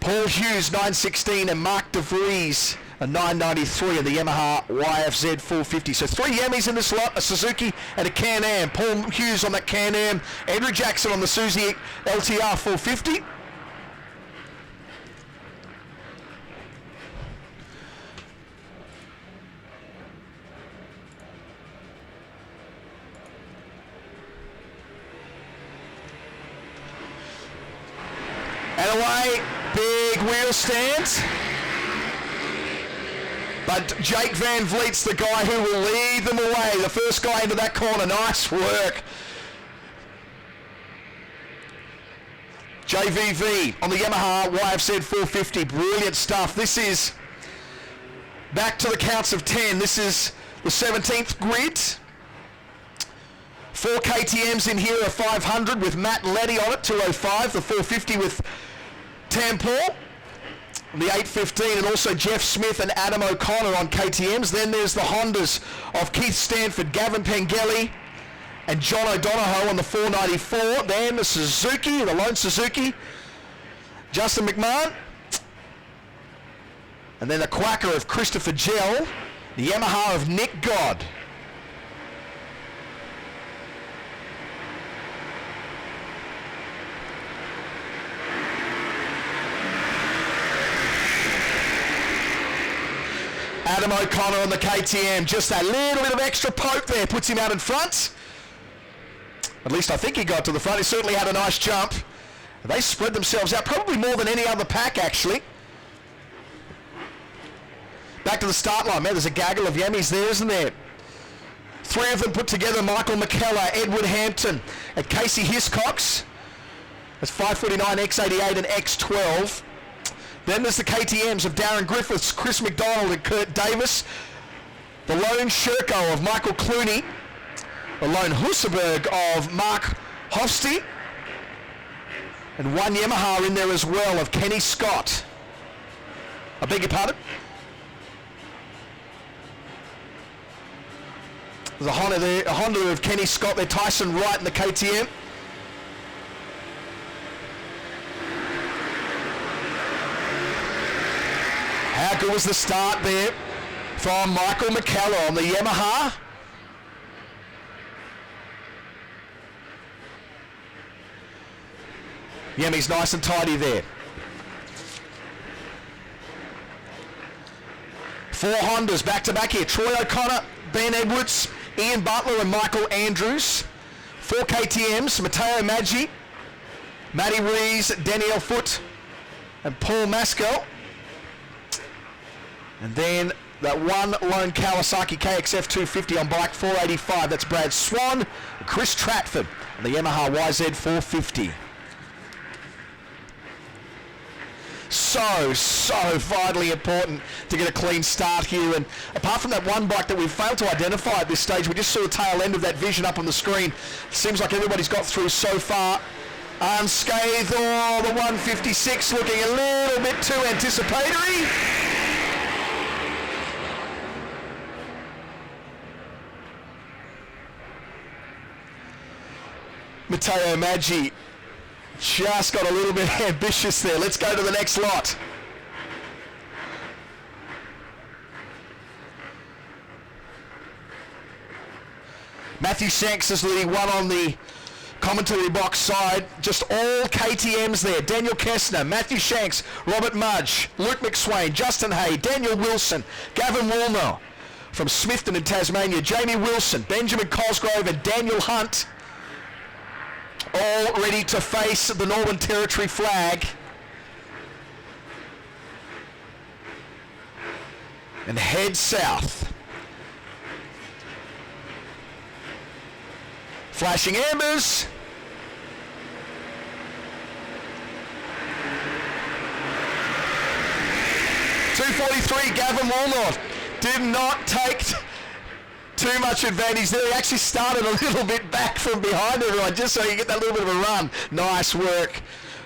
Paul Hughes 916, and Mark DeVries a 993 in the Yamaha YFZ 450. So 3 Yamis in this lot, a Suzuki and a Can-Am. Paul Hughes on that Can-Am, Andrew Jackson on the Suzuki LTR 450. And away, big wheel stand. But Jake Van Vliet's the guy who will lead them away. The first guy into that corner. Nice work. JVV on the Yamaha YFZ 450. Brilliant stuff. This is back to the counts of 10. This is the 17th grid. 4 KTMs in here, a 500 with Matt Letty on it, 205. The 450 with Tampol. The 815, and also Jeff Smith and Adam O'Connor on KTMs. Then there's the Hondas of Keith Stanford, Gavin Pengelly, and John O'Donohoe on the 494. Then the Suzuki, the lone Suzuki, Justin McMahon. And then the Quacker of Christopher Gell. The Yamaha of Nick God. Adam O'Connor on the KTM, just that little bit of extra poke there, puts him out in front. At least I think he got to the front. He certainly had a nice jump. They spread themselves out, probably more than any other pack actually. Back to the start line, man, there's a gaggle of Yammies there, isn't there? 3 of them put together, Michael McKellar, Edward Hampton, and Casey Hiscox. That's 549, X88 and X12. Then there's the KTMs of Darren Griffiths, Chris McDonald and Kurt Davis. The lone Sherco of Michael Clooney. The lone Husserberg of Mark Hofsty. And one Yamaha in there as well of Kenny Scott. I beg your pardon? There's a Honda there, a Honda of Kenny Scott there, Tyson Wright in the KTM. How good was the start there from Michael McKellar on the Yamaha? Yemi's nice and tidy there. 4 Hondas back to back here. Troy O'Connor, Ben Edwards, Ian Butler and Michael Andrews. 4 KTMs, Matteo Maggi, Matty Rees, Danielle Foote and Paul Maskell. And then that one lone Kawasaki KXF 250 on bike 485. That's Brad Swan, Chris Tratford, and the Yamaha YZ 450. So vitally important to get a clean start here. And apart from that one bike that we've failed to identify at this stage, we just saw the tail end of that vision up on the screen. It seems like everybody's got through so far unscathed. Oh, the 156 looking a little bit too anticipatory. Matteo Maggi just got a little bit ambitious there. Let's go to the next lot. Matthew Shanks is leading one on the commentary box side. Just all KTMs there. Daniel Kessner, Matthew Shanks, Robert Mudge, Luke McSwain, Justin Hay, Daniel Wilson, Gavin Woolner from Smithton in Tasmania, Jamie Wilson, Benjamin Cosgrove and Daniel Hunt. All ready to face the Northern Territory flag. And head south. Flashing ambers. .243, Gavin Walnut did not take too much advantage there. He actually started a little bit back from behind everyone just so you get that little bit of a run. Nice work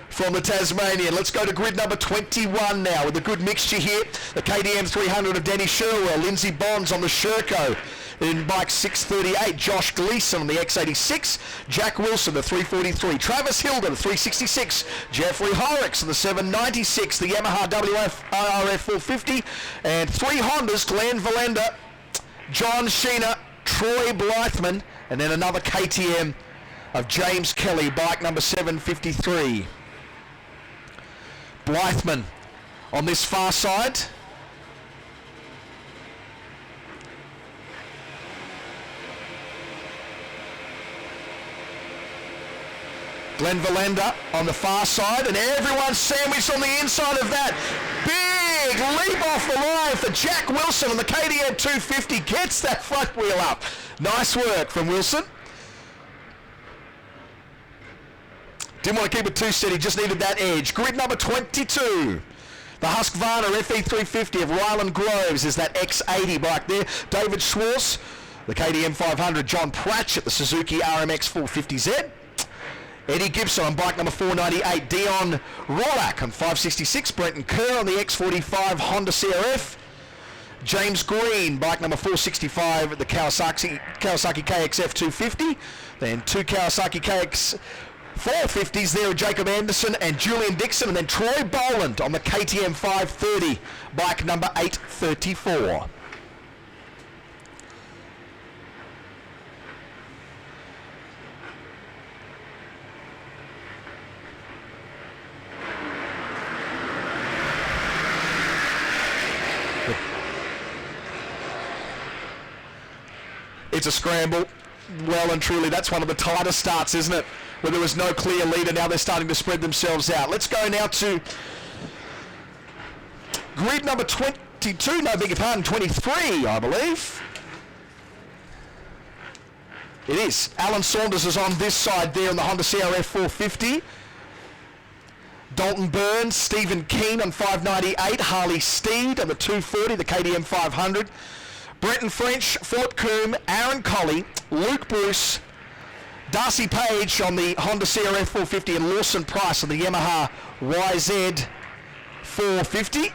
from the Tasmanian. Let's go to grid number 21 now with a good mixture here. The KTM 300 of Denny Sherwell, Lindsay Bonds on the Sherco. In bike 638, Josh Gleason on the X86, Jack Wilson, the 343, Travis Hilda, the 366, Jeffrey Horrocks on the 796, the Yamaha WF RF 450, and 3 Hondas, Glenn Valenda, John Sheena, Troy Blythman, and then another KTM of James Kelly, bike number 753. Blythman on this far side. Glenn Valenda on the far side, and everyone sandwiched on the inside of that. Big leap off the line for Jack Wilson on the KTM 250. Gets that front wheel up. Nice work from Wilson. Didn't want to keep it too steady, just needed that edge. Grid number 22. The Husqvarna FE350 of Ryland Groves is that X80 bike there. David Schwartz, the KTM 500. John Pratchett, the Suzuki RMX 450Z. Eddie Gibson on bike number 498, Dion Rorach on 566, Brenton Kerr on the X45 Honda CRF, James Green, bike number 465, the Kawasaki KXF 250, then 2 Kawasaki 450s there are Jacob Anderson and Julian Dixon, and then Troy Boland on the KTM 530, bike number 834. It's a scramble, well and truly. That's one of the tighter starts, isn't it? Where there was no clear leader, now they're starting to spread themselves out. Let's go now to grid number 22, no, beg your pardon, 23, I believe. It is. Alan Saunders is on this side there on the Honda CRF 450. Dalton Burns, Stephen Keane on 598, Harley Steed on the 240, the KTM 500. Brenton French, Philip Coombe, Aaron Colley, Luke Bruce, Darcy Page on the Honda CRF 450, and Lawson Price on the Yamaha YZ 450.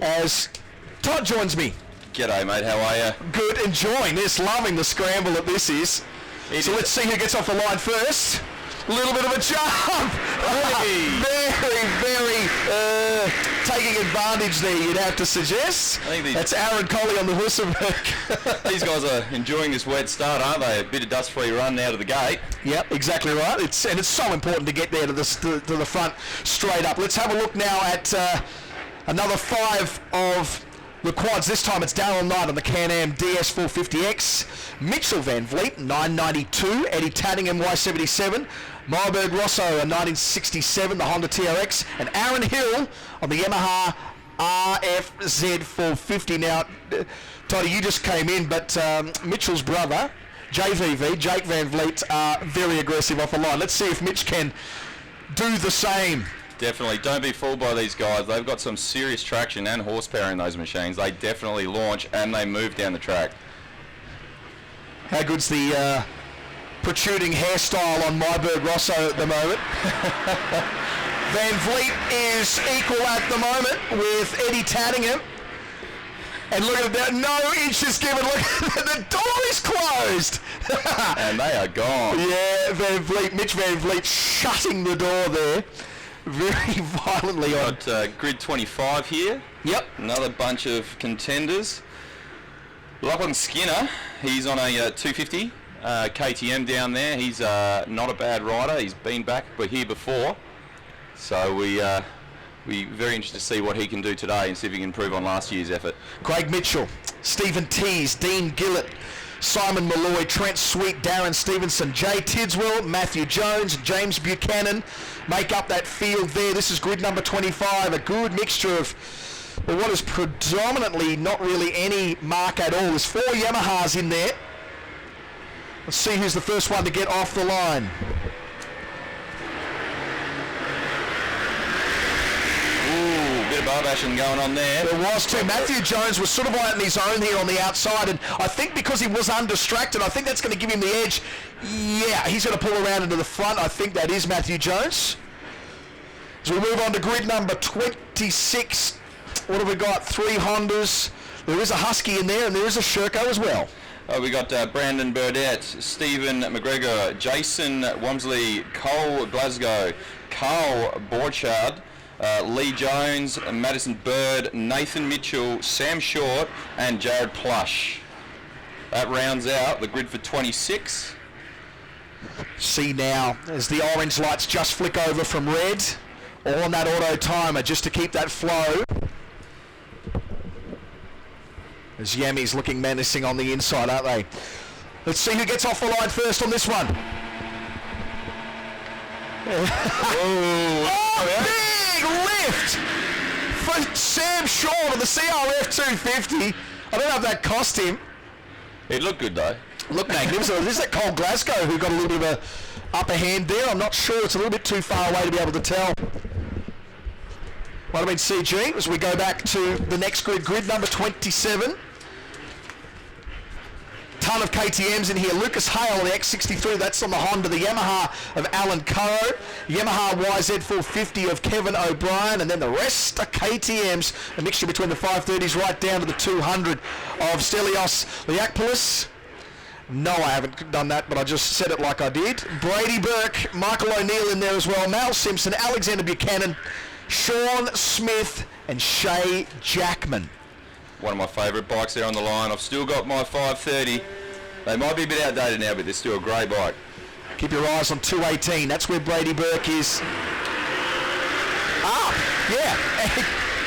As Todd joins me. G'day, mate. How are you? Good. Enjoying this. Loving the scramble that this is. So let's see who gets off the line first. A little bit of a jump. Very taking advantage there, you'd have to suggest. I think that's Aaron Colley on the Hussenberg. These guys are enjoying this wet start, aren't they? A bit of dust-free run out of the gate. Yep, exactly right. It's so important to get there to the front straight up. Let's have a look now at another 5 of the quads. This time it's Darryl Knight on the Can-Am DS450X, Mitchell Van Vliet 992, Eddie Tattingham Y77, Marburg Rosso a 1967, the Honda TRX, and Aaron Hill on the Yamaha RFZ 450. Now, Toddy, you just came in, but Mitchell's brother, JVV, Jake Van Vliet, are very aggressive off the line. Let's see if Mitch can do the same. Definitely. Don't be fooled by these guys. They've got some serious traction and horsepower in those machines. They definitely launch and they move down the track. How good's the protruding hairstyle on Myberg Rosso at the moment? Van Vliet is equal at the moment with Eddie Tattingham. And look at that, no inches given. Look, the door is closed. And they are gone. Yeah, Van Vliet, Mitch Van Vliet shutting the door there very violently on. Got grid 25 here. Yep. Another bunch of contenders. Lachlan Skinner, he's on a 250 KTM down there. He's not a bad rider. He's been back here before. So we very interested to see what he can do today and see if he can improve on last year's effort. Craig Mitchell, Stephen Tees, Dean Gillett, Simon Malloy, Trent Sweet, Darren Stevenson, Jay Tidswell, Matthew Jones, James Buchanan make up that field there. This is grid number 25, a good mixture of what is predominantly not really any mark at all. There's 4 Yamahas in there. Let's see who's the first one to get off the line. Bit of bar bashing going on there. There was too. Matthew Jones was sort of on his own here on the outside, and I think because he was undistracted, I think that's going to give him the edge. Yeah, he's going to pull around into the front. I think that is Matthew Jones. As we move on to grid number 26, what have we got? 3 Hondas. There is a Husky in there, and there is a Sherco as well. We got Brandon Burdett, Stephen McGregor, Jason Wamsley, Cole Glasgow, Carl Borchard, Lee Jones, Madison Bird, Nathan Mitchell, Sam Short, and Jared Plush. That rounds out the grid for 26. See now, as the orange lights just flick over from red, all on that auto timer just to keep that flow. As Yammy's looking menacing on the inside, aren't they? Let's see who gets off the line first on this one. Big lift for Sam Shaw on the CRF 250. I don't know if that cost him. It looked good though. Looked magnificent. This is that Cole Glasgow who got a little bit of a upper hand there. I'm not sure. It's a little bit too far away to be able to tell. Might have been CG as we go back to the next grid number 27. Ton of KTMs in here. Lucas Hale on the X63, that's on the Honda. The Yamaha of Alan Coe. Yamaha YZ450 of Kevin O'Brien. And then the rest are KTMs. A mixture between the 530s right down to the 200 of Stelios Liakopoulos. No, I haven't done that, but I just said it like I did. Brady Burke, Michael O'Neill in there as well, Mal Simpson, Alexander Buchanan, Sean Smith, and Shay Jackman. One of my favourite bikes there on the line. I've still got my 530. They might be a bit outdated now, but they're still a great bike. Keep your eyes on 218. That's where Brady Burke is. Up, yeah.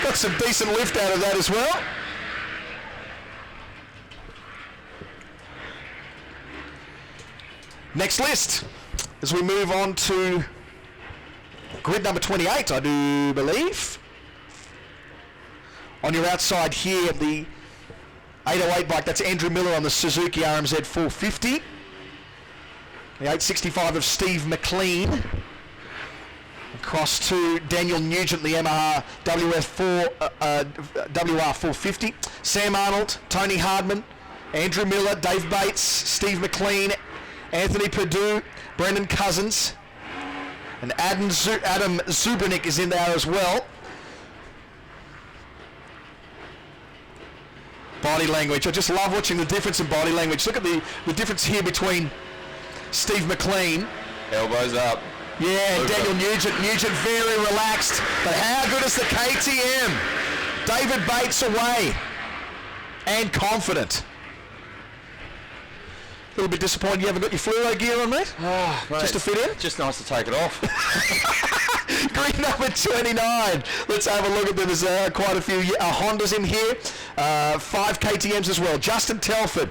Got some decent lift out of that as well. Next list, as we move on to grid number 28, I do believe. On your outside here, the 808 bike, that's Andrew Miller on the Suzuki RMZ 450. The 865 of Steve McLean. Across to Daniel Nugent, the Yamaha WR450. Sam Arnold, Tony Hardman, Andrew Miller, Dave Bates, Steve McLean, Anthony Perdue, Brendan Cousins, and Adam Zubernick is in there as well. Body language. I just love watching the difference in body language. Look at the difference here between Steve McLean. Elbows up. Yeah, and Daniel Nugent. Nugent very relaxed. But how good is the KTM? David Bates away. And confident. A little bit disappointed you haven't got your fluoro gear on, mate? Oh, mate, just to fit in? Just nice to take it off. Grid number 29. Let's have a look at them. There's quite a few Hondas in here. 5 KTMs as well. Justin Telford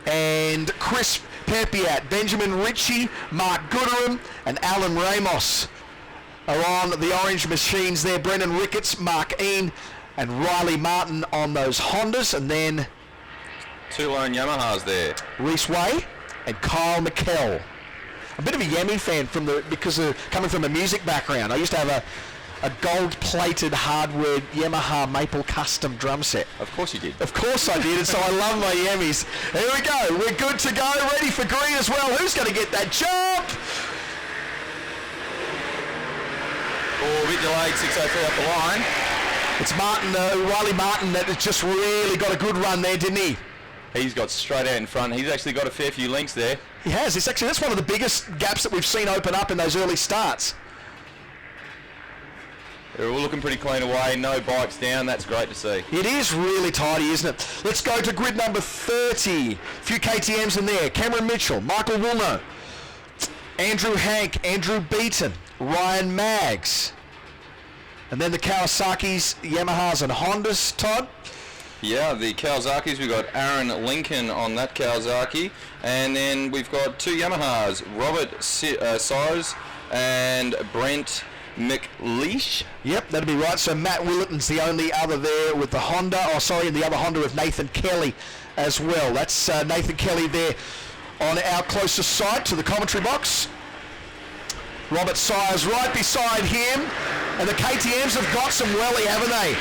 and Chris Pepiat, Benjamin Ritchie, Mark Gooderham, and Alan Ramos are on the orange machines there. Brendan Ricketts, Mark Ean, and Riley Martin on those Hondas. And then 2 lone Yamahas there. Reese Way and Kyle McKell. A bit of a Yemi fan because of coming from a music background. I used to have a gold-plated hardwood Yamaha Maple Custom drum set. Of course you did. Of course I did, and so I love my Yemis. Here we go. We're good to go. Ready for green as well. Who's going to get that jump? Oh, a bit delayed, 603 up the line. It's Martin, Riley Martin, that has just really got a good run there, didn't he? He's got straight out in front. He's actually got a fair few links there. He has. That's one of the biggest gaps that we've seen open up in those early starts. They're all looking pretty clean away. No bikes down. That's great to see. It is really tidy, isn't it? Let's go to grid number 30. A few KTMs in there. Cameron Mitchell, Michael Woolno, Andrew Hank, Andrew Beaton, Ryan Maggs. And then the Kawasaki's, Yamahas and Hondas, Todd. Yeah, the Kawasaki's, we've got Aaron Lincoln on that Kawasaki. And then we've got 2 Yamahas, Robert Sires and Brent McLeish. Yep, that'd be right. So Matt Willetton's the only other there with the Honda. Oh, sorry, and the other Honda with Nathan Kelly as well. That's Nathan Kelly there on our closest side to the commentary box. Robert Sires right beside him. And the KTMs have got some welly, haven't they?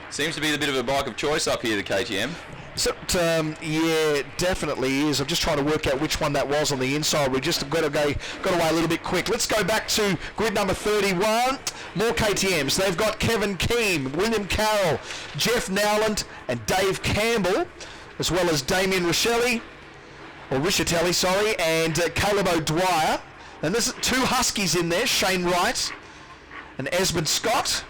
Seems to be a bit of a bike of choice up here, the KTM. So, yeah, definitely is. I'm just trying to work out which one that was on the inside. We just got away a little bit quick. Let's go back to grid number 31. More KTMs. They've got Kevin Keem, William Carroll, Jeff Nowland, and Dave Campbell, as well as Damien Richatelli, and Caleb O'Dwyer. And there's 2 Huskies in there, Shane Wright and Esmond Scott.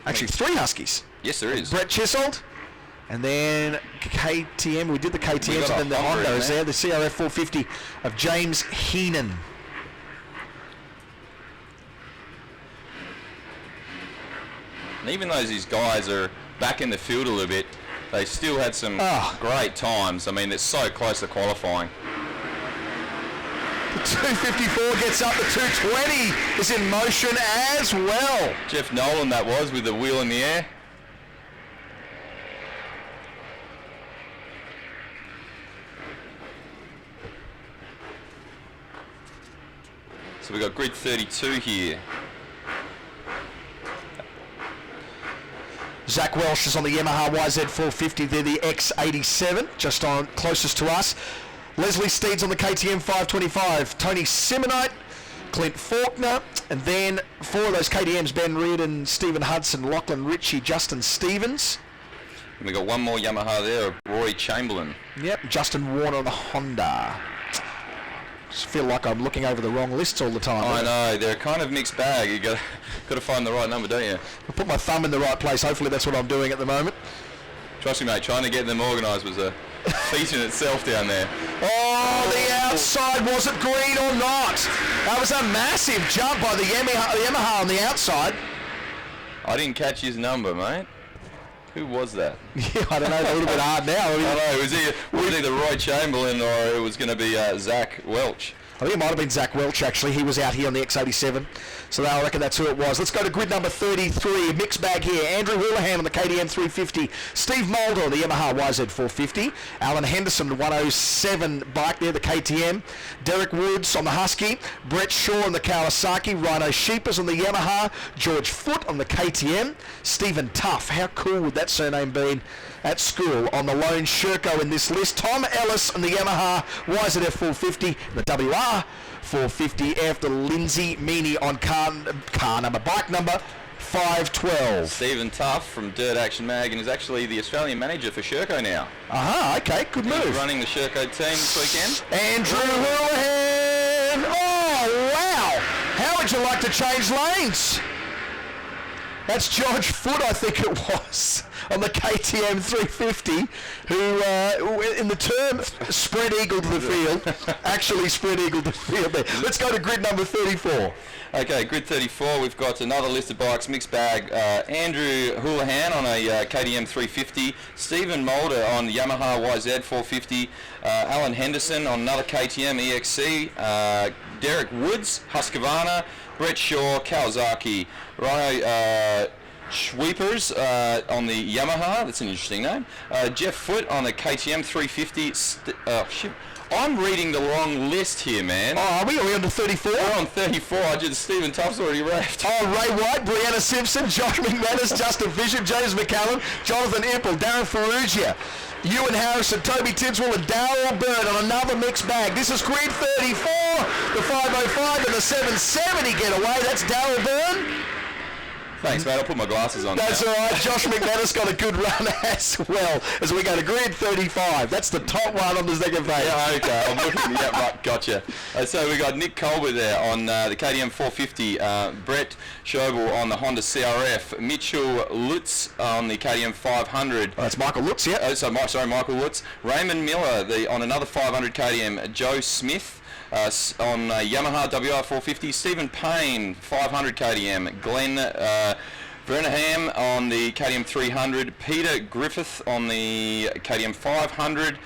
Actually, 3 Huskies. Yes, there is. Brett Chisholm. And then KTM, we did the KTMs, and then the Hondas there, the CRF 450 of James Heenan. And even though these guys are back in the field a little bit, they still had some great times. I mean, it's so close to qualifying. The 254 gets up, the 220 is in motion as well. Jeff Nolan that was, with the wheel in the air. So we've got grid 32 here. Zach Welsh is on the Yamaha YZ450. They're the X87, just on closest to us. Leslie Steed's on the KTM 525. Tony Simonite, Clint Faulkner, and then 4 of those KTMs, Ben Reardon, Stephen Hudson, Lachlan Ritchie, Justin Stevens. And we got one more Yamaha there, of Roy Chamberlain. Yep, Justin Warner on the Honda. Just feel like I'm looking over the wrong lists all the time. I know, they're kind of mixed bag. You got to find the right number, don't you? I put my thumb in the right place. Hopefully that's what I'm doing at the moment. Trust me, mate, trying to get them organised was a feat in itself down there. Oh, the outside, was it green or not? That was a massive jump by the Yamaha on the outside. I didn't catch his number, mate. Who was that? Yeah, I don't know. It's a little bit hard now. I know. It was either Roy Chamberlain or it was going to be Zach Welch. I think it might have been Zach Welch, actually. He was out here on the X87. So I reckon that's who it was. Let's go to grid number 33. Mixed bag here. Andrew Houlihan on the KTM 350. Steve Mulder on the Yamaha YZ 450. Alan Henderson, 107 bike there, the KTM. Derek Woods on the Husky. Brett Shaw on the Kawasaki. Rhino Sheepers on the Yamaha. George Foote on the KTM. Stephen Tuff. How cool would that surname be at school on the lone Sherco in this list? Tom Ellis on the Yamaha YZF 450. The WR 450 after Lindsay Meany on bike number 512. Stephen Tuff from Dirt Action Mag and is actually the Australian manager for Sherco now. Okay, good move. He's running the Sherco team this weekend. Andrew Houlihan. Oh, wow. How would you like to change lanes? That's George Foote, I think it was, on the KTM 350, who, in the term spread-eagled the field, actually spread-eagled the field there. Let's go to grid number 34. Okay, grid 34, we've got another list of bikes, mixed bag. Andrew Houlihan on a KTM 350, Stephen Mulder on Yamaha YZ 450, Alan Henderson on another KTM EXC, Derek Woods, Husqvarna, Brett Shaw, Kawasaki, Rhino Sweepers on the Yamaha, that's an interesting name, Jeff Foote on the KTM 350, I'm reading the wrong list here, man. Oh, are we on to 34? We're on 34, Stephen Tuff's already wrapped. Oh, Ray White, Brianna Simpson, Josh McManus, Justin Fisher, James McCallum, Jonathan Impel, Darren Ferrugia, Ewan Harrison, Toby Tinswell and Darryl Bird on another mixed bag. This is grid 34, the 505 and the 770 getaway. That's Darryl Bird. Thanks, mate. I'll put my glasses on. That's all right. Josh McManus got a good run as well as we go to grid 35. That's the top one on the second page. Yeah, okay. I'm looking. Yeah, right. Gotcha. So we got Nick Colbert there on the KTM 450. Brett Schobel on the Honda CRF. Mitchell Lutz on the KTM 500. Oh, that's Michael Lutz, yeah. Michael Lutz. Raymond Miller on another 500 KTM. Joe Smith. On Yamaha WR 450, Stephen Payne 500 KTM, Glenn Vernaham on the KTM 300, Peter Griffith on the KTM 500,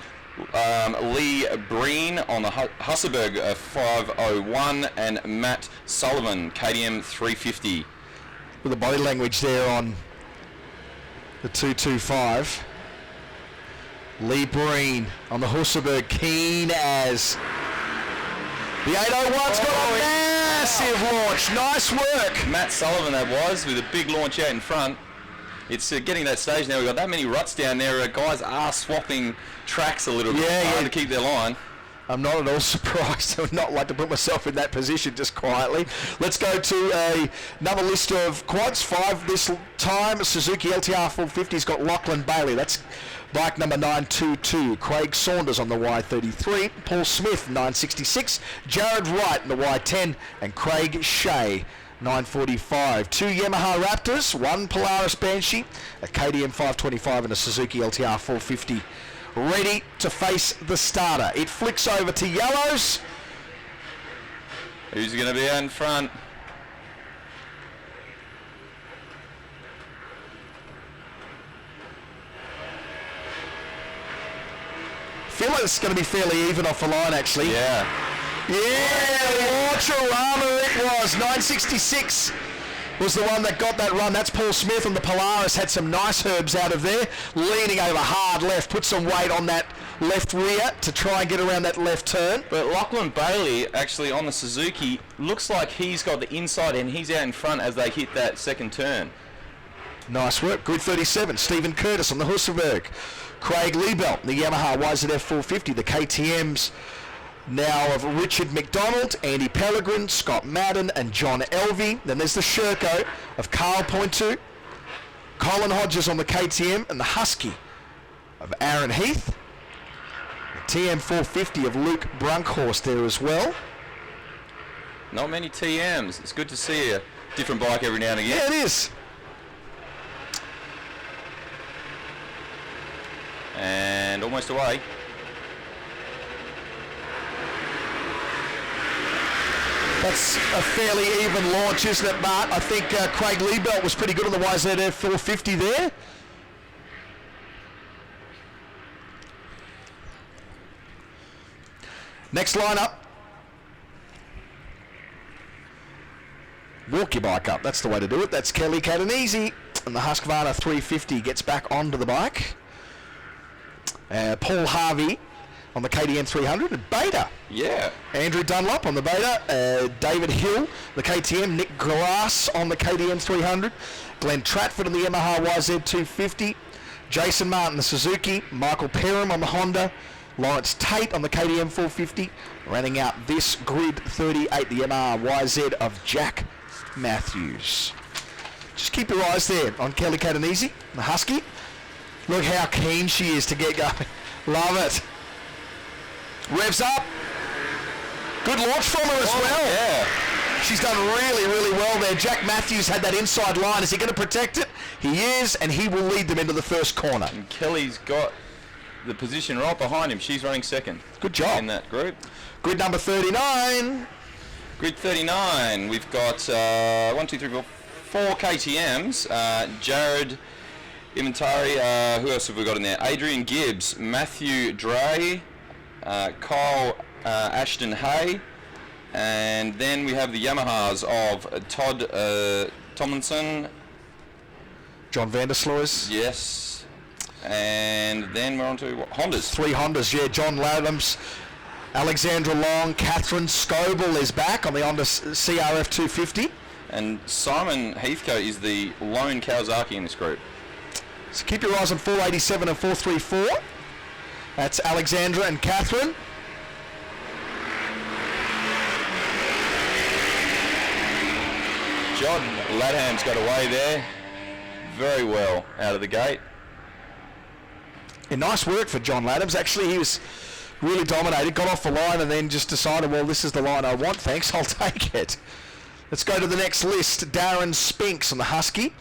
Lee Breen on the Husselberg 501, and Matt Sullivan KTM 350. With the body language there on the 225. Lee Breen on the Husselberg, keen as. The 801's got a massive launch. Nice work. Matt Sullivan that was, with a big launch out in front. It's getting that stage now. We've got that many ruts down there. Guys are swapping tracks a little bit to keep their line. I'm not at all surprised. I would not like to put myself in that position just quietly. Let's go to another list of quads. 5 this time. Suzuki LTR 450's got Lachlan Bailey. That's bike number 922. Craig Saunders on the Y33. Paul Smith, 966. Jared Wright on the Y10. And Craig Shea, 945. 2 Yamaha Raptors, 1 Polaris Banshee, a KTM 525 and a Suzuki LTR 450. Ready to face the starter. It flicks over to yellows. Who's going to be out in front? I feel like it's going to be fairly even off the line, actually. Yeah. Yeah, Launcherama it was. 966 was the one that got that run. That's Paul Smith, and the Polaris had some nice herbs out of there. Leaning over hard left, put some weight on that left rear to try and get around that left turn. But Lachlan Bailey, actually on the Suzuki, looks like he's got the inside and he's out in front as they hit that second turn. Nice work. Grid 37, Stephen Curtis on the Husselberg. Craig Liebelt, the Yamaha YZF 450, the KTMs now of Richard McDonald, Andy Pellegrin, Scott Madden and John Elvey. Then there's the Sherco of Carl Pointu, Colin Hodges on the KTM, and the Husky of Aaron Heath. The TM 450 of Luke Brunkhorst there as well. Not many TMs. It's good to see a different bike every now and again. Yeah, it is. And almost away. That's a fairly even launch, isn't it, Bart? I think Craig Liebelt was pretty good on the YZF 450 there. Next lineup. Walk your bike up. That's the way to do it. That's Kelly Catanese. And the Husqvarna 350 gets back onto the bike. Paul Harvey on the KTM 300. And Beta. Yeah. Andrew Dunlop on the Beta. David Hill, the KTM. Nick Glass on the KTM 300. Glenn Tratford on the Yamaha YZ 250. Jason Martin, the Suzuki. Michael Perham on the Honda. Lawrence Tate on the KTM 450. Running out this grid 38, the Yamaha YZ of Jack Matthews. Just keep your eyes there on Kelly Catanese, the Husky. Look how keen she is to get going. Love it. Revs up. Good launch from her as well. Yeah. She's done really, really well there. Jack Matthews had that inside line. Is he going to protect it? He is, and he will lead them into the first corner. And Kelly's got the position right behind him. She's running second. Good job. In that group. Grid number 39. Grid 39. We've got 4 KTMs. Jared Inventari. Who else have we got in there? Adrian Gibbs, Matthew Dre, Kyle Ashton Hay, and then we have the Yamahas of Todd Tomlinson, John Vanderslois. Yes. And then we're on to Hondas. 3 Hondas, yeah. John Laddams, Alexandra Long, Catherine Scoble is back on the Honda CRF 250. And Simon Heathcote is the lone Kawasaki in this group. So keep your eyes on 487 and 434. That's Alexandra and Catherine. John Ladham's got away there very well out of the gate. Yeah, nice work for John Laddams. Actually, he was really dominated, got off the line and then just decided, well, this is the line I want, thanks, I'll take it. Let's go to the next list. Darren Spinks on the Husky.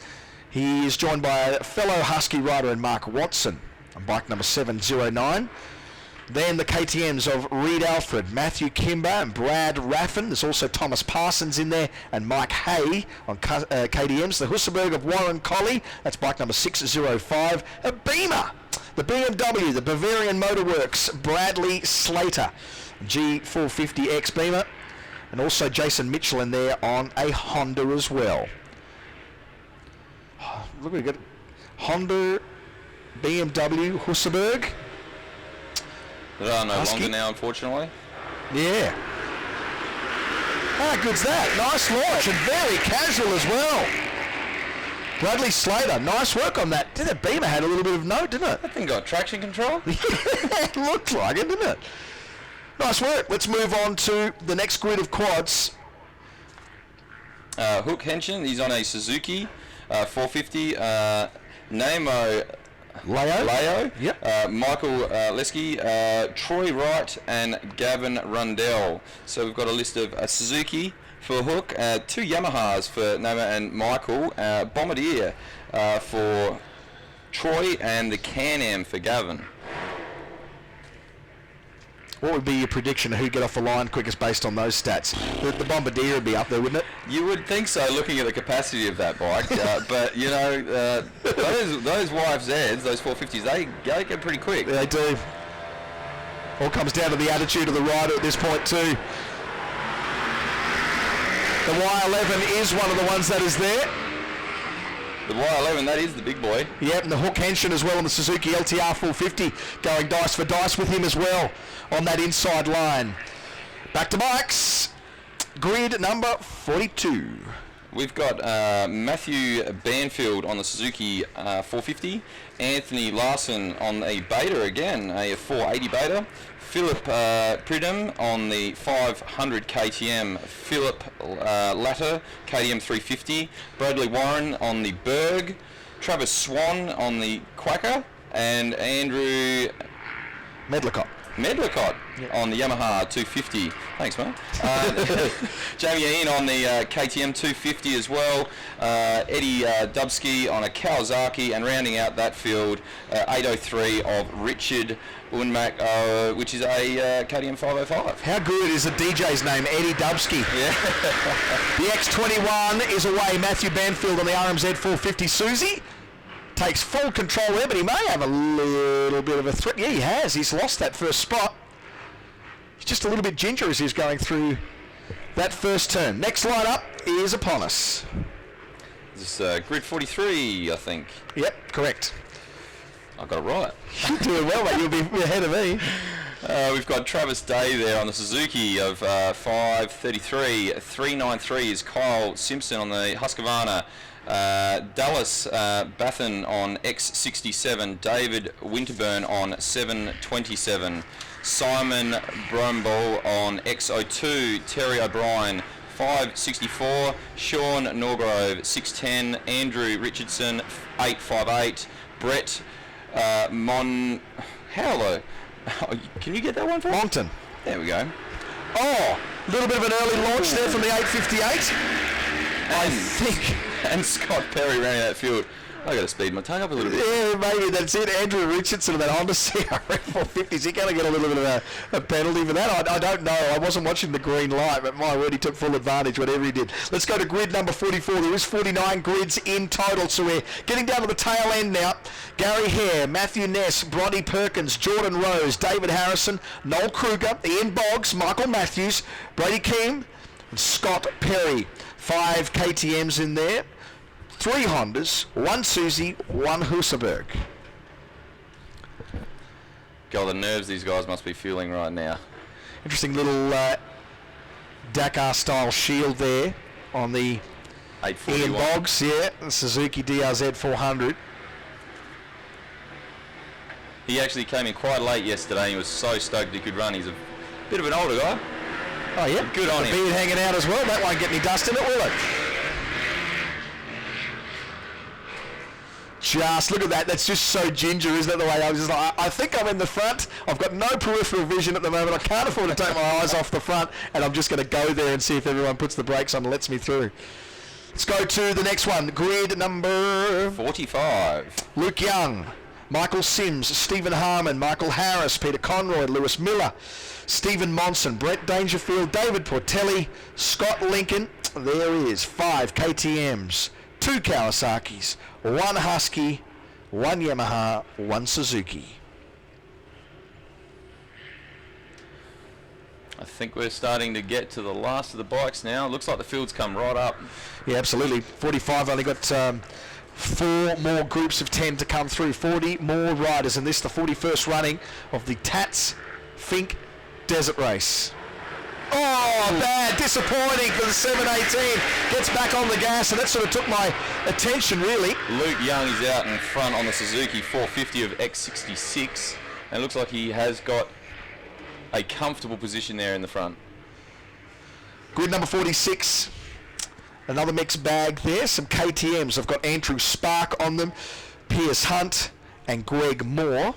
He is joined by a fellow Husky rider in Mark Watson on bike number 709. Then the KTMs of Reed Alfred, Matthew Kimber and Brad Raffin. There's also Thomas Parsons in there and Mike Hay on KTMs. The Hussenberg of Warren Colley, that's bike number 605. A Beamer, the BMW, the Bavarian Motorworks, Bradley Slater, G450X Beamer. And also Jason Mitchell in there on a Honda as well. Look, we got Honda, BMW, Hussenberg. They are no Husky. longer now, unfortunately. Yeah. How good's that? Nice launch and very casual as well. Bradley Slater, nice work on that. That Beamer had a little bit of note, didn't it? That thing got traction control. It looked like it, didn't it? Nice work. Let's move on to the next grid of quads. Hook Henshin, he's on a Suzuki 450. Namo Leo. Yep. Michael Lesky, Troy Wright, and Gavin Rundell. So we've got a list of Suzuki for Hook, 2 Yamahas for Namo and Michael, Bombardier for Troy, and the Can-Am for Gavin. What would be your prediction of who'd get off the line quickest based on those stats? The Bombardier would be up there, wouldn't it? You would think so, looking at the capacity of that bike. But, you know, those YFZs, those 450s, they go pretty quick. They do. All comes down to the attitude of the rider at this point, too. The Y11 is one of the ones that is there. The Y11, that is the big boy. Yep, and the Hook Henshin as well on the Suzuki LTR 450, going dice for dice with him as well on that inside line. Back to bikes. Grid number 42. We've got Matthew Banfield on the Suzuki 450, Anthony Larson on a Beta again, a 480 Beta, Philip Pridham on the 500 KTM, Philip Latter KTM 350, Bradley Warren on the Berg, Travis Swan on the Quacker, and Andrew Medlicott on the Yamaha 250. Thanks, mate. Jamie Ian on the KTM 250 as well. Eddie Dubsky on a Kawasaki, and rounding out that field, 803 of Richard Unmac, which is a KTM 505. How good is the DJ's name, Eddie Dubsky? Yeah. The X21 is away. Matthew Banfield on the RMZ 450. Susie takes full control there, but he may have a little bit of a threat. Yeah, he has. He's lost that first spot. He's just a little bit ginger as he's going through that first turn. Next lineup is upon us. This is grid 43, I think. Yep, correct. I got it right. You're doing well, mate. You'll be ahead of me. We've got Travis Day there on the Suzuki of 533. 393 is Kyle Simpson on the Husqvarna. Dallas Bathen on X67, David Winterburn on 727, Simon Brumble on X02, Terry O'Brien 564, Sean Norgrove 610, Andrew Richardson 858, Brett can you get that one for us? Monton. There we go. Oh, a little bit of an early launch there from the 858. I think. And Scott Perry running that field. I got to speed my tongue up a little bit. Yeah, maybe that's it. Andrew Richardson of that Honda CRF 450. Is he going to get a little bit of a penalty for that? I don't know. I wasn't watching the green light, but my word, he took full advantage, whatever he did. Let's go to grid number 44. There is 49 grids in total, so we're getting down to the tail end now. Gary Hare, Matthew Ness, Brodie Perkins, Jordan Rose, David Harrison, Noel Kruger, Ian Boggs, Michael Matthews, Brady Keane, and Scott Perry. 5 KTMs in there. 3 Hondas, 1 Susie, 1 Husaberg. God, the nerves these guys must be feeling right now. Interesting little Dakar-style shield there on the Ian Boggs, yeah, the Suzuki DRZ 400. He actually came in quite late yesterday. He was so stoked he could run. He's a bit of an older guy. Oh, yeah. But good on him. Beard hanging out as well. That won't get any dust in it, will it? Just look at that. That's just so ginger, isn't it? The way I was just like, I think I'm in the front. I've got no peripheral vision at the moment. I can't afford to take my eyes off the front, and I'm just going to go there and see if everyone puts the brakes on and lets me through. Let's go to the next one. Grid number 45. Luke Young, Michael Sims, Stephen Harmon, Michael Harris, Peter Conroy, Lewis Miller, Stephen Monson, Brett Dangerfield, David Portelli, Scott Lincoln. There is 5 KTMs, 2 Kawasaki's, 1 Husky, 1 Yamaha, 1 Suzuki. I think we're starting to get to the last of the bikes now. Looks like the field's come right up. Yeah, absolutely. 45 only got 4 more groups of 10 to come through. 40 more riders, and this is the 41st running of the Tatts Finke Desert Race. Oh, bad, disappointing for the 718. Gets back on the gas, and that sort of took my attention, really. Luke Young is out in front on the Suzuki 450 of X66, and it looks like he has got a comfortable position there in the front. Grid number 46. Another mixed bag there. Some KTMs. I've got Andrew Spark on them, Pierce Hunt, and Greg Moore.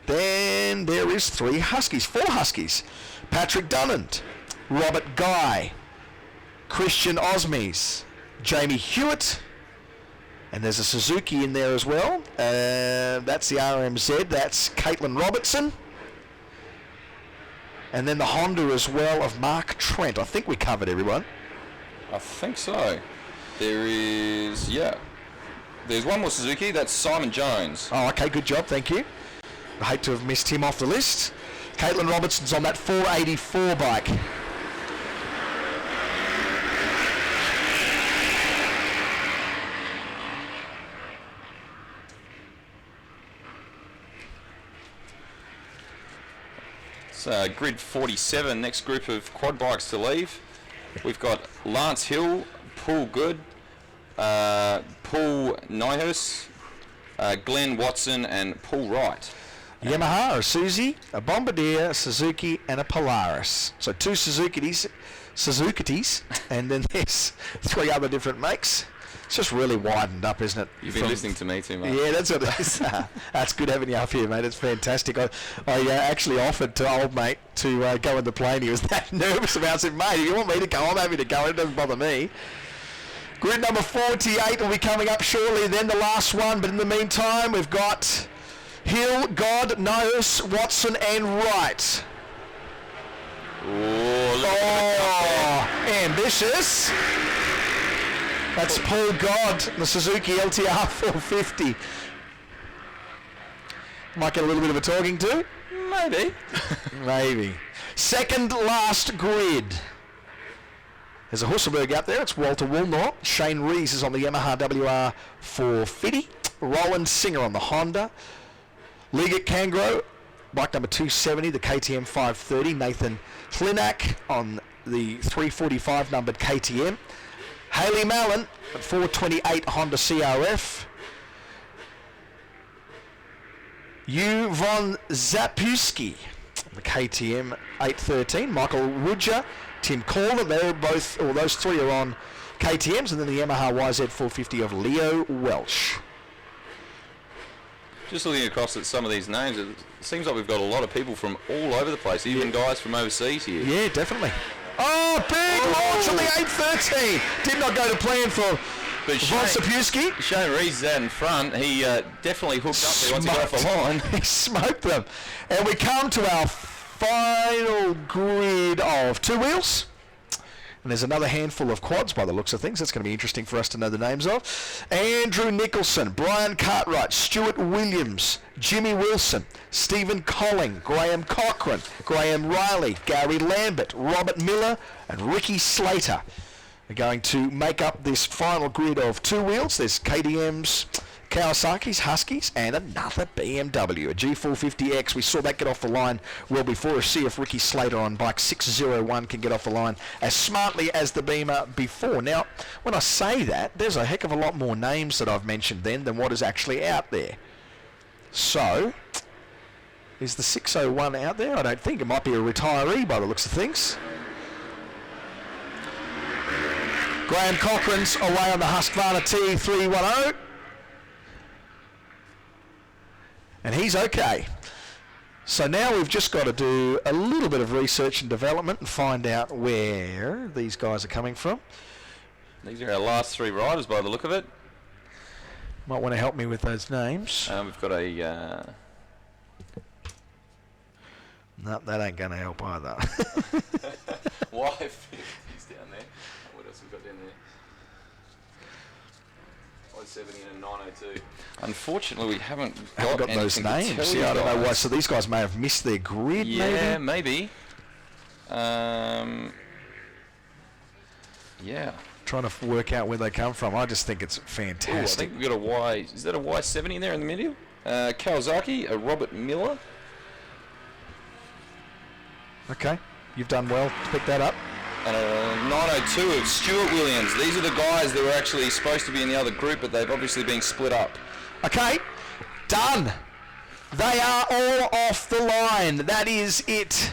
Then there is 3 Huskies, 4 Huskies. Patrick Dunnand, Robert Guy, Christian Osmies, Jamie Hewitt, and there's a Suzuki in there as well. That's the RMZ. That's Caitlin Robertson. And then the Honda as well of Mark Trent. I think we covered everyone. I think so. There is, yeah. There's one more Suzuki. That's Simon Jones. Oh, okay. Good job. Thank you. I hate to have missed him off the list. Caitlin Robertson's on that 484 bike. So grid 47, next group of quad bikes to leave. We've got Lance Hill, Paul Good, Paul Nyhus, Glenn Watson, and Paul Wright. Yamaha, a Suzy, a Bombardier, a Suzuki, and a Polaris. So 2 Suzukis, and then there's 3 other different makes. It's just really widened up, isn't it? You've been listening to me too much. Yeah, that's what it is. That's good having you up here, mate. It's fantastic. I actually offered to old mate to go in the plane. He was that nervous about it. I said, mate, if you want me to go, I'm happy to go. It doesn't bother me. Grid number 48 will be coming up shortly, then the last one. But in the meantime, we've got Hill, God, Norris, Watson and Wright. Ambitious. That's Paul God, the Suzuki LTR 450. Might get a little bit of a talking to. Maybe. Maybe. Second last grid. There's a Husselberg out there. It's Walter Woolnor. Shane Rees is on the Yamaha WR 450. Roland Singer on the Honda. Liget Kangro, bike number 270, the KTM 530. Nathan Klinak on the 345 numbered KTM. Haley Mallon at 428 Honda CRF. Yu von Zapuski, the KTM 813. Michael Rudger, Tim Calder, they're both, or those three are on KTMs, and then the Yamaha YZ450 of Leo Welch. Just looking across at some of these names, it seems like we've got a lot of people from all over the place, even guys from overseas here. Yeah, definitely. Oh, big launch on the 813. Did not go to plan for Von Sapewski. Shane Rees out in front. He definitely hooked up there once he got off the line. He smoked them. And we come to our final grid of two wheels. And there's another handful of quads by the looks of things. That's going to be interesting for us to know the names of. Andrew Nicholson, Brian Cartwright, Stuart Williams, Jimmy Wilson, Stephen Colling, Graham Cochran, Graham Riley, Gary Lambert, Robert Miller and Ricky Slater are going to make up this final grid of two wheels. There's KTM's, Kawasaki's, Huskies, and another BMW, a G450X. We saw that get off the line well before. We'll see if Ricky Slater on bike 601 can get off the line as smartly as the Beamer before. Now, when I say that, there's a heck of a lot more names that I've mentioned then than what is actually out there. So, is the 601 out there? I don't think. It might be a retiree by the looks of things. Graham Cochran's away on the Husqvarna T310. And he's okay. So now we've just got to do a little bit of research and development and find out where these guys are coming from. These are our last three riders by the look of it. Might want to help me with those names. We've got a... No, that ain't going to help either. Y50's down there. What else have we got down there? Y70 and a 902. Unfortunately, we haven't got those names. Yeah, I don't know why. So these guys may have missed their grid, yeah, maybe? Yeah. Trying to work out where they come from. I just think it's fantastic. Ooh, I think we've got a Y... Is that a Y70 there in the middle? Kawasaki, a Robert Miller. Okay. You've done well to pick that up. And a 902 of Stuart Williams. These are the guys that were actually supposed to be in the other group, but they've obviously been split up. Okay, done. They are all off the line. That is it.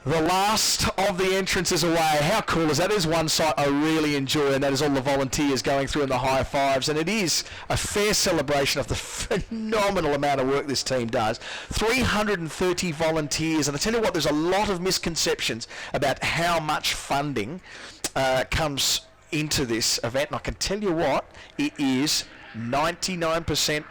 The last of the entrances away. How cool is that? That is one sight I really enjoy, and that is all the volunteers going through in the high fives. And it is a fair celebration of the phenomenal amount of work this team does. 330 volunteers, and I tell you what, there's a lot of misconceptions about how much funding comes into this event. And I can tell you what, it is 99%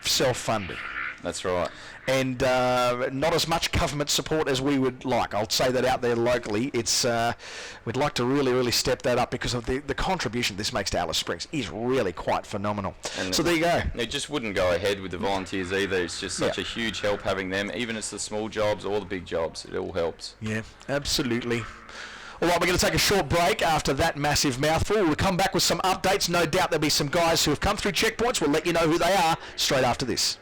self-funded. That's right. And not as much government support as we would like. I'll say that out there locally. It's we'd like to really, really step that up because of the contribution this makes to Alice Springs is really quite phenomenal. And so there you go. It just wouldn't go ahead with the volunteers either. It's just such a huge help having them, even if it's the small jobs or the big jobs. It all helps. Yeah, absolutely. All right, we're going to take a short break after that massive mouthful. We'll come back with some updates. No doubt there'll be some guys who have come through checkpoints. We'll let you know who they are straight after this.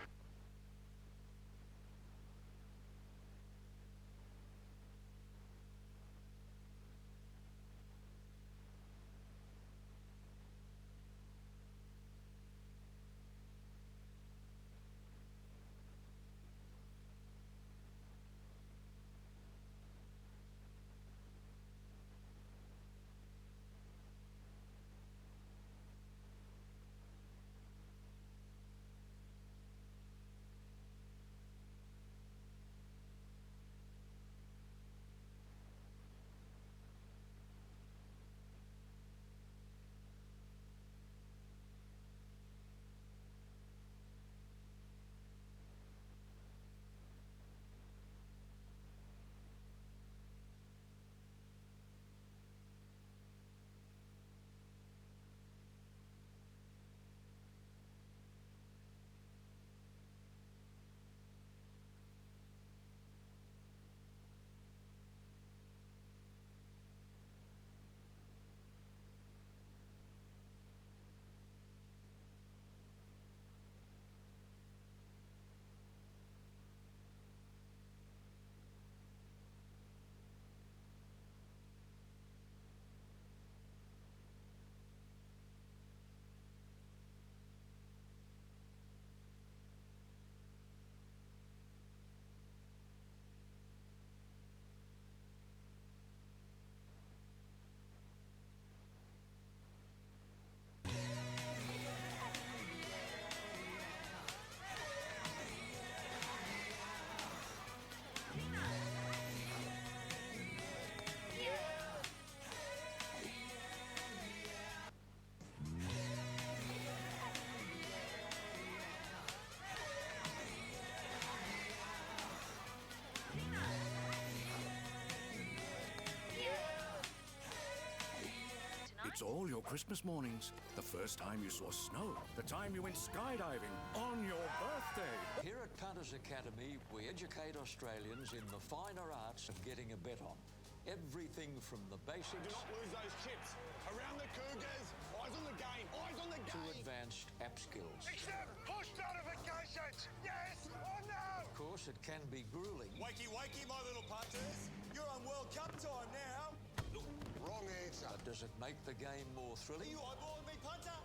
It's all your Christmas mornings. The first time you saw snow. The time you went skydiving on your birthday. Here at Punters Academy, we educate Australians in the finer arts of getting a bet on. Everything from the basics... Do not lose those chips. Around the Cougars. Eyes on the game. Eyes on the game. ...to advanced app skills. Accept push notifications. Yes or no? Of course, it can be grueling. Wakey, wakey, my little punters. You're on World Cup time now. Look, wrong answer. But does it make the game more thrilling? Are you eyeballing me, punter?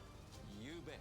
You bet.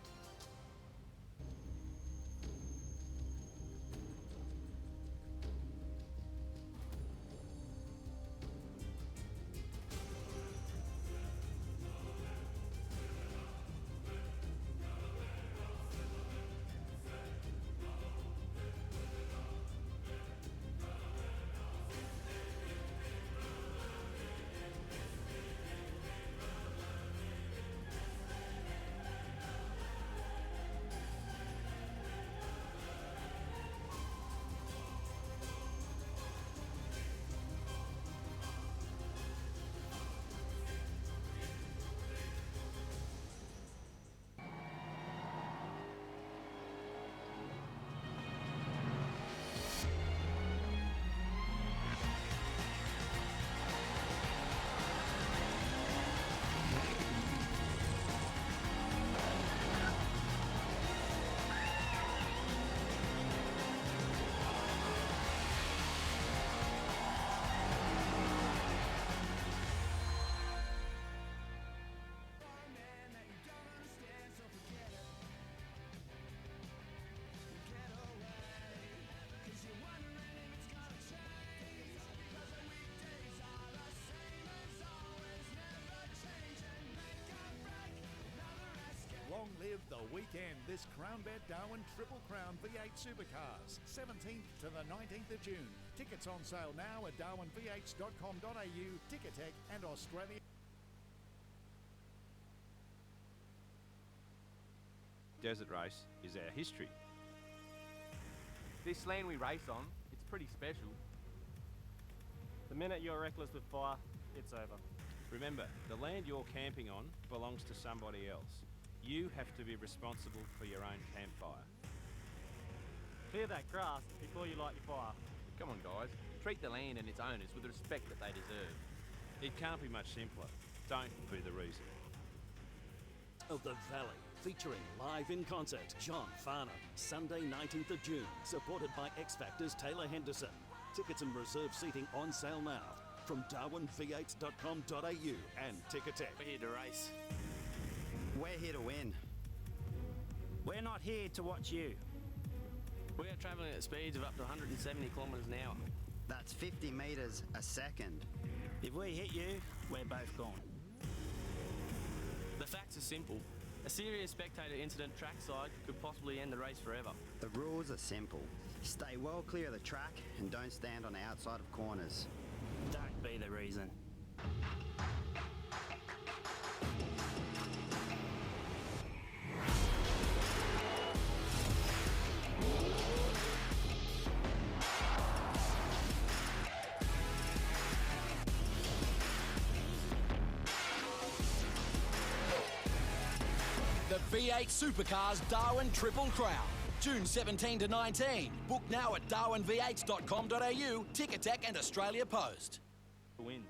Long live the weekend. This CrownBet Darwin Triple Crown V8 Supercars, 17th to the 19th of June. Tickets on sale now at darwinv8.com.au, Ticketek and Australia. Desert race is our history. This land we race on, it's pretty special. The minute you're reckless with fire, it's over. Remember, the land you're camping on belongs to somebody else. You have to be responsible for your own campfire. Clear that grass before you light your fire. Come on, guys. Treat the land and its owners with the respect that they deserve. It can't be much simpler. Don't be the reason. Of the Valley, featuring live in concert John Farnham, Sunday 19th of June, supported by X Factor's Taylor Henderson. Tickets and reserved seating on sale now from darwinv8.com.au and Ticketek. We're here to race. We're here to win. We're not here to watch you. We are travelling at speeds of up to 170 kilometres an hour. That's 50 metres a second. If we hit you, we're both gone. The facts are simple. A serious spectator incident trackside could possibly end the race forever. The rules are simple. Stay well clear of the track and don't stand on the outside of corners. Don't be the reason. The V8 Supercars Darwin Triple Crown, June 17 to 19. Book now at darwinv8.com.au, Ticketek and Australia Post. Win.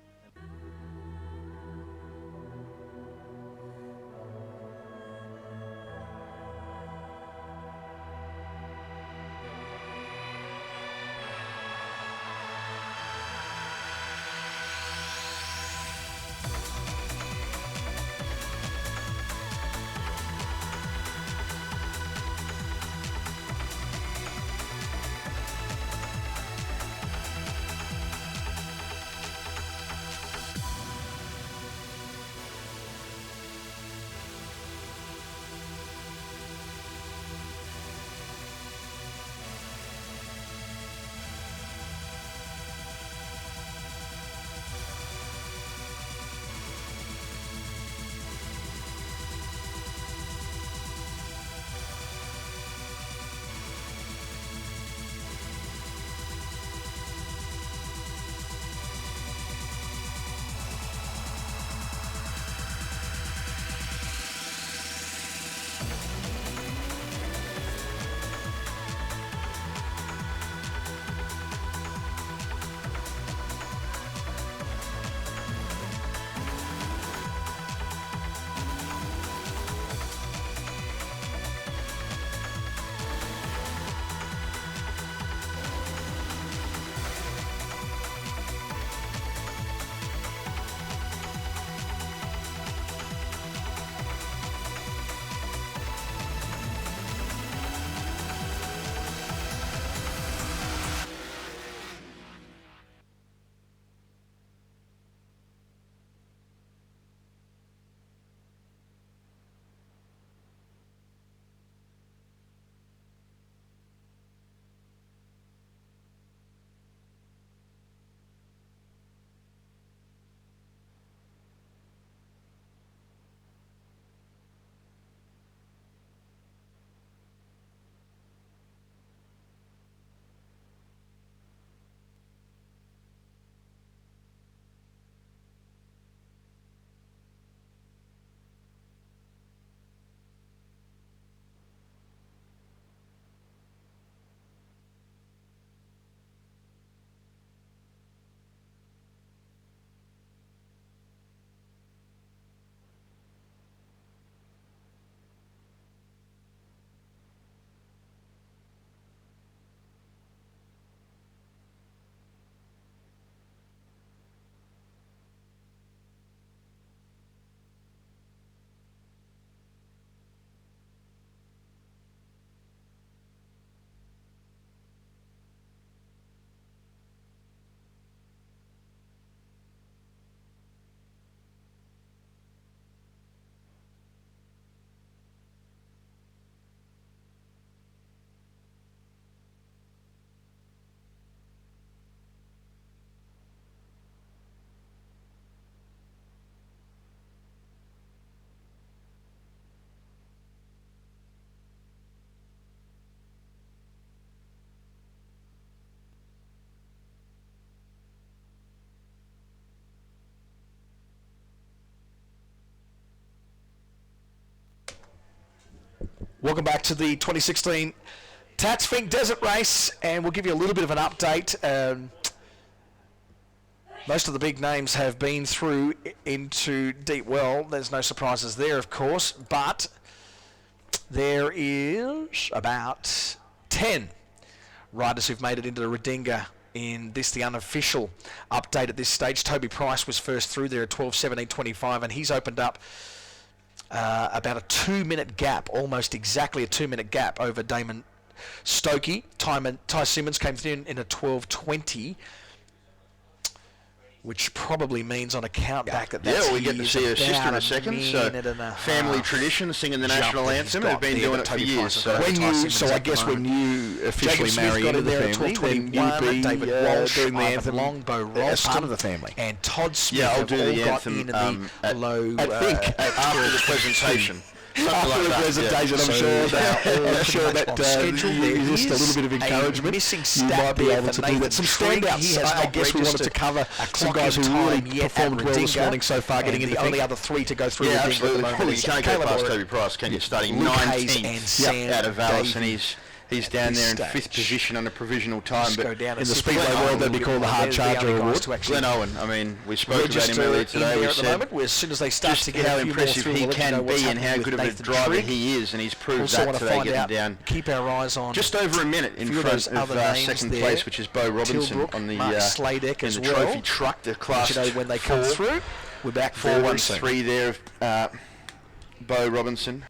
Welcome back to the 2016 Tatts Finke Desert Race, and we'll give you a little bit of an update. Most of the big names have been through into deep well. There's no surprises there, of course, but there is about 10 riders who've made it into the Redinga in this, the unofficial update at this stage. Toby Price was first through there at 12:17.25, and he's opened up about a 2-minute gap, almost exactly a 2-minute gap over Damon Stokey. Ty Simmons came through in a 12:20, which probably means on a count back that that's we get to see her sister in a second. So family tradition, singing the national anthem. They've been doing it for years. So I guess when you officially marry into the family, then you'll be David Walsh doing the anthem, Longbow Ralston, part of the family. and Todd Smith. Yeah, I'll have do all the got anthem in the low. after the presentation. After the presentation, I'm sure that just a little bit of encouragement. You might be able to do that. Some standouts. I guess we wanted to cover some guys who really performed well this morning so far, getting in the only other 3 to go through. Yeah, absolutely. You can't go past Toby Price, can you? Starting 19th out of Vallis, and he's down there in 5th position on a provisional time. But in the Speedway world, they'd be called the Hard Charger Award. Glenn Owen, I mean, we spoke about him earlier today. We said as soon as they start just to get how impressive he can be and how good of a driver he is, and he's proved that today, getting down. Keep our eyes on just over a minute in front of second place, which is Bo Robinson on the trophy truck, the class when they come through. We're back 4-1-3 there of Bo Robinson.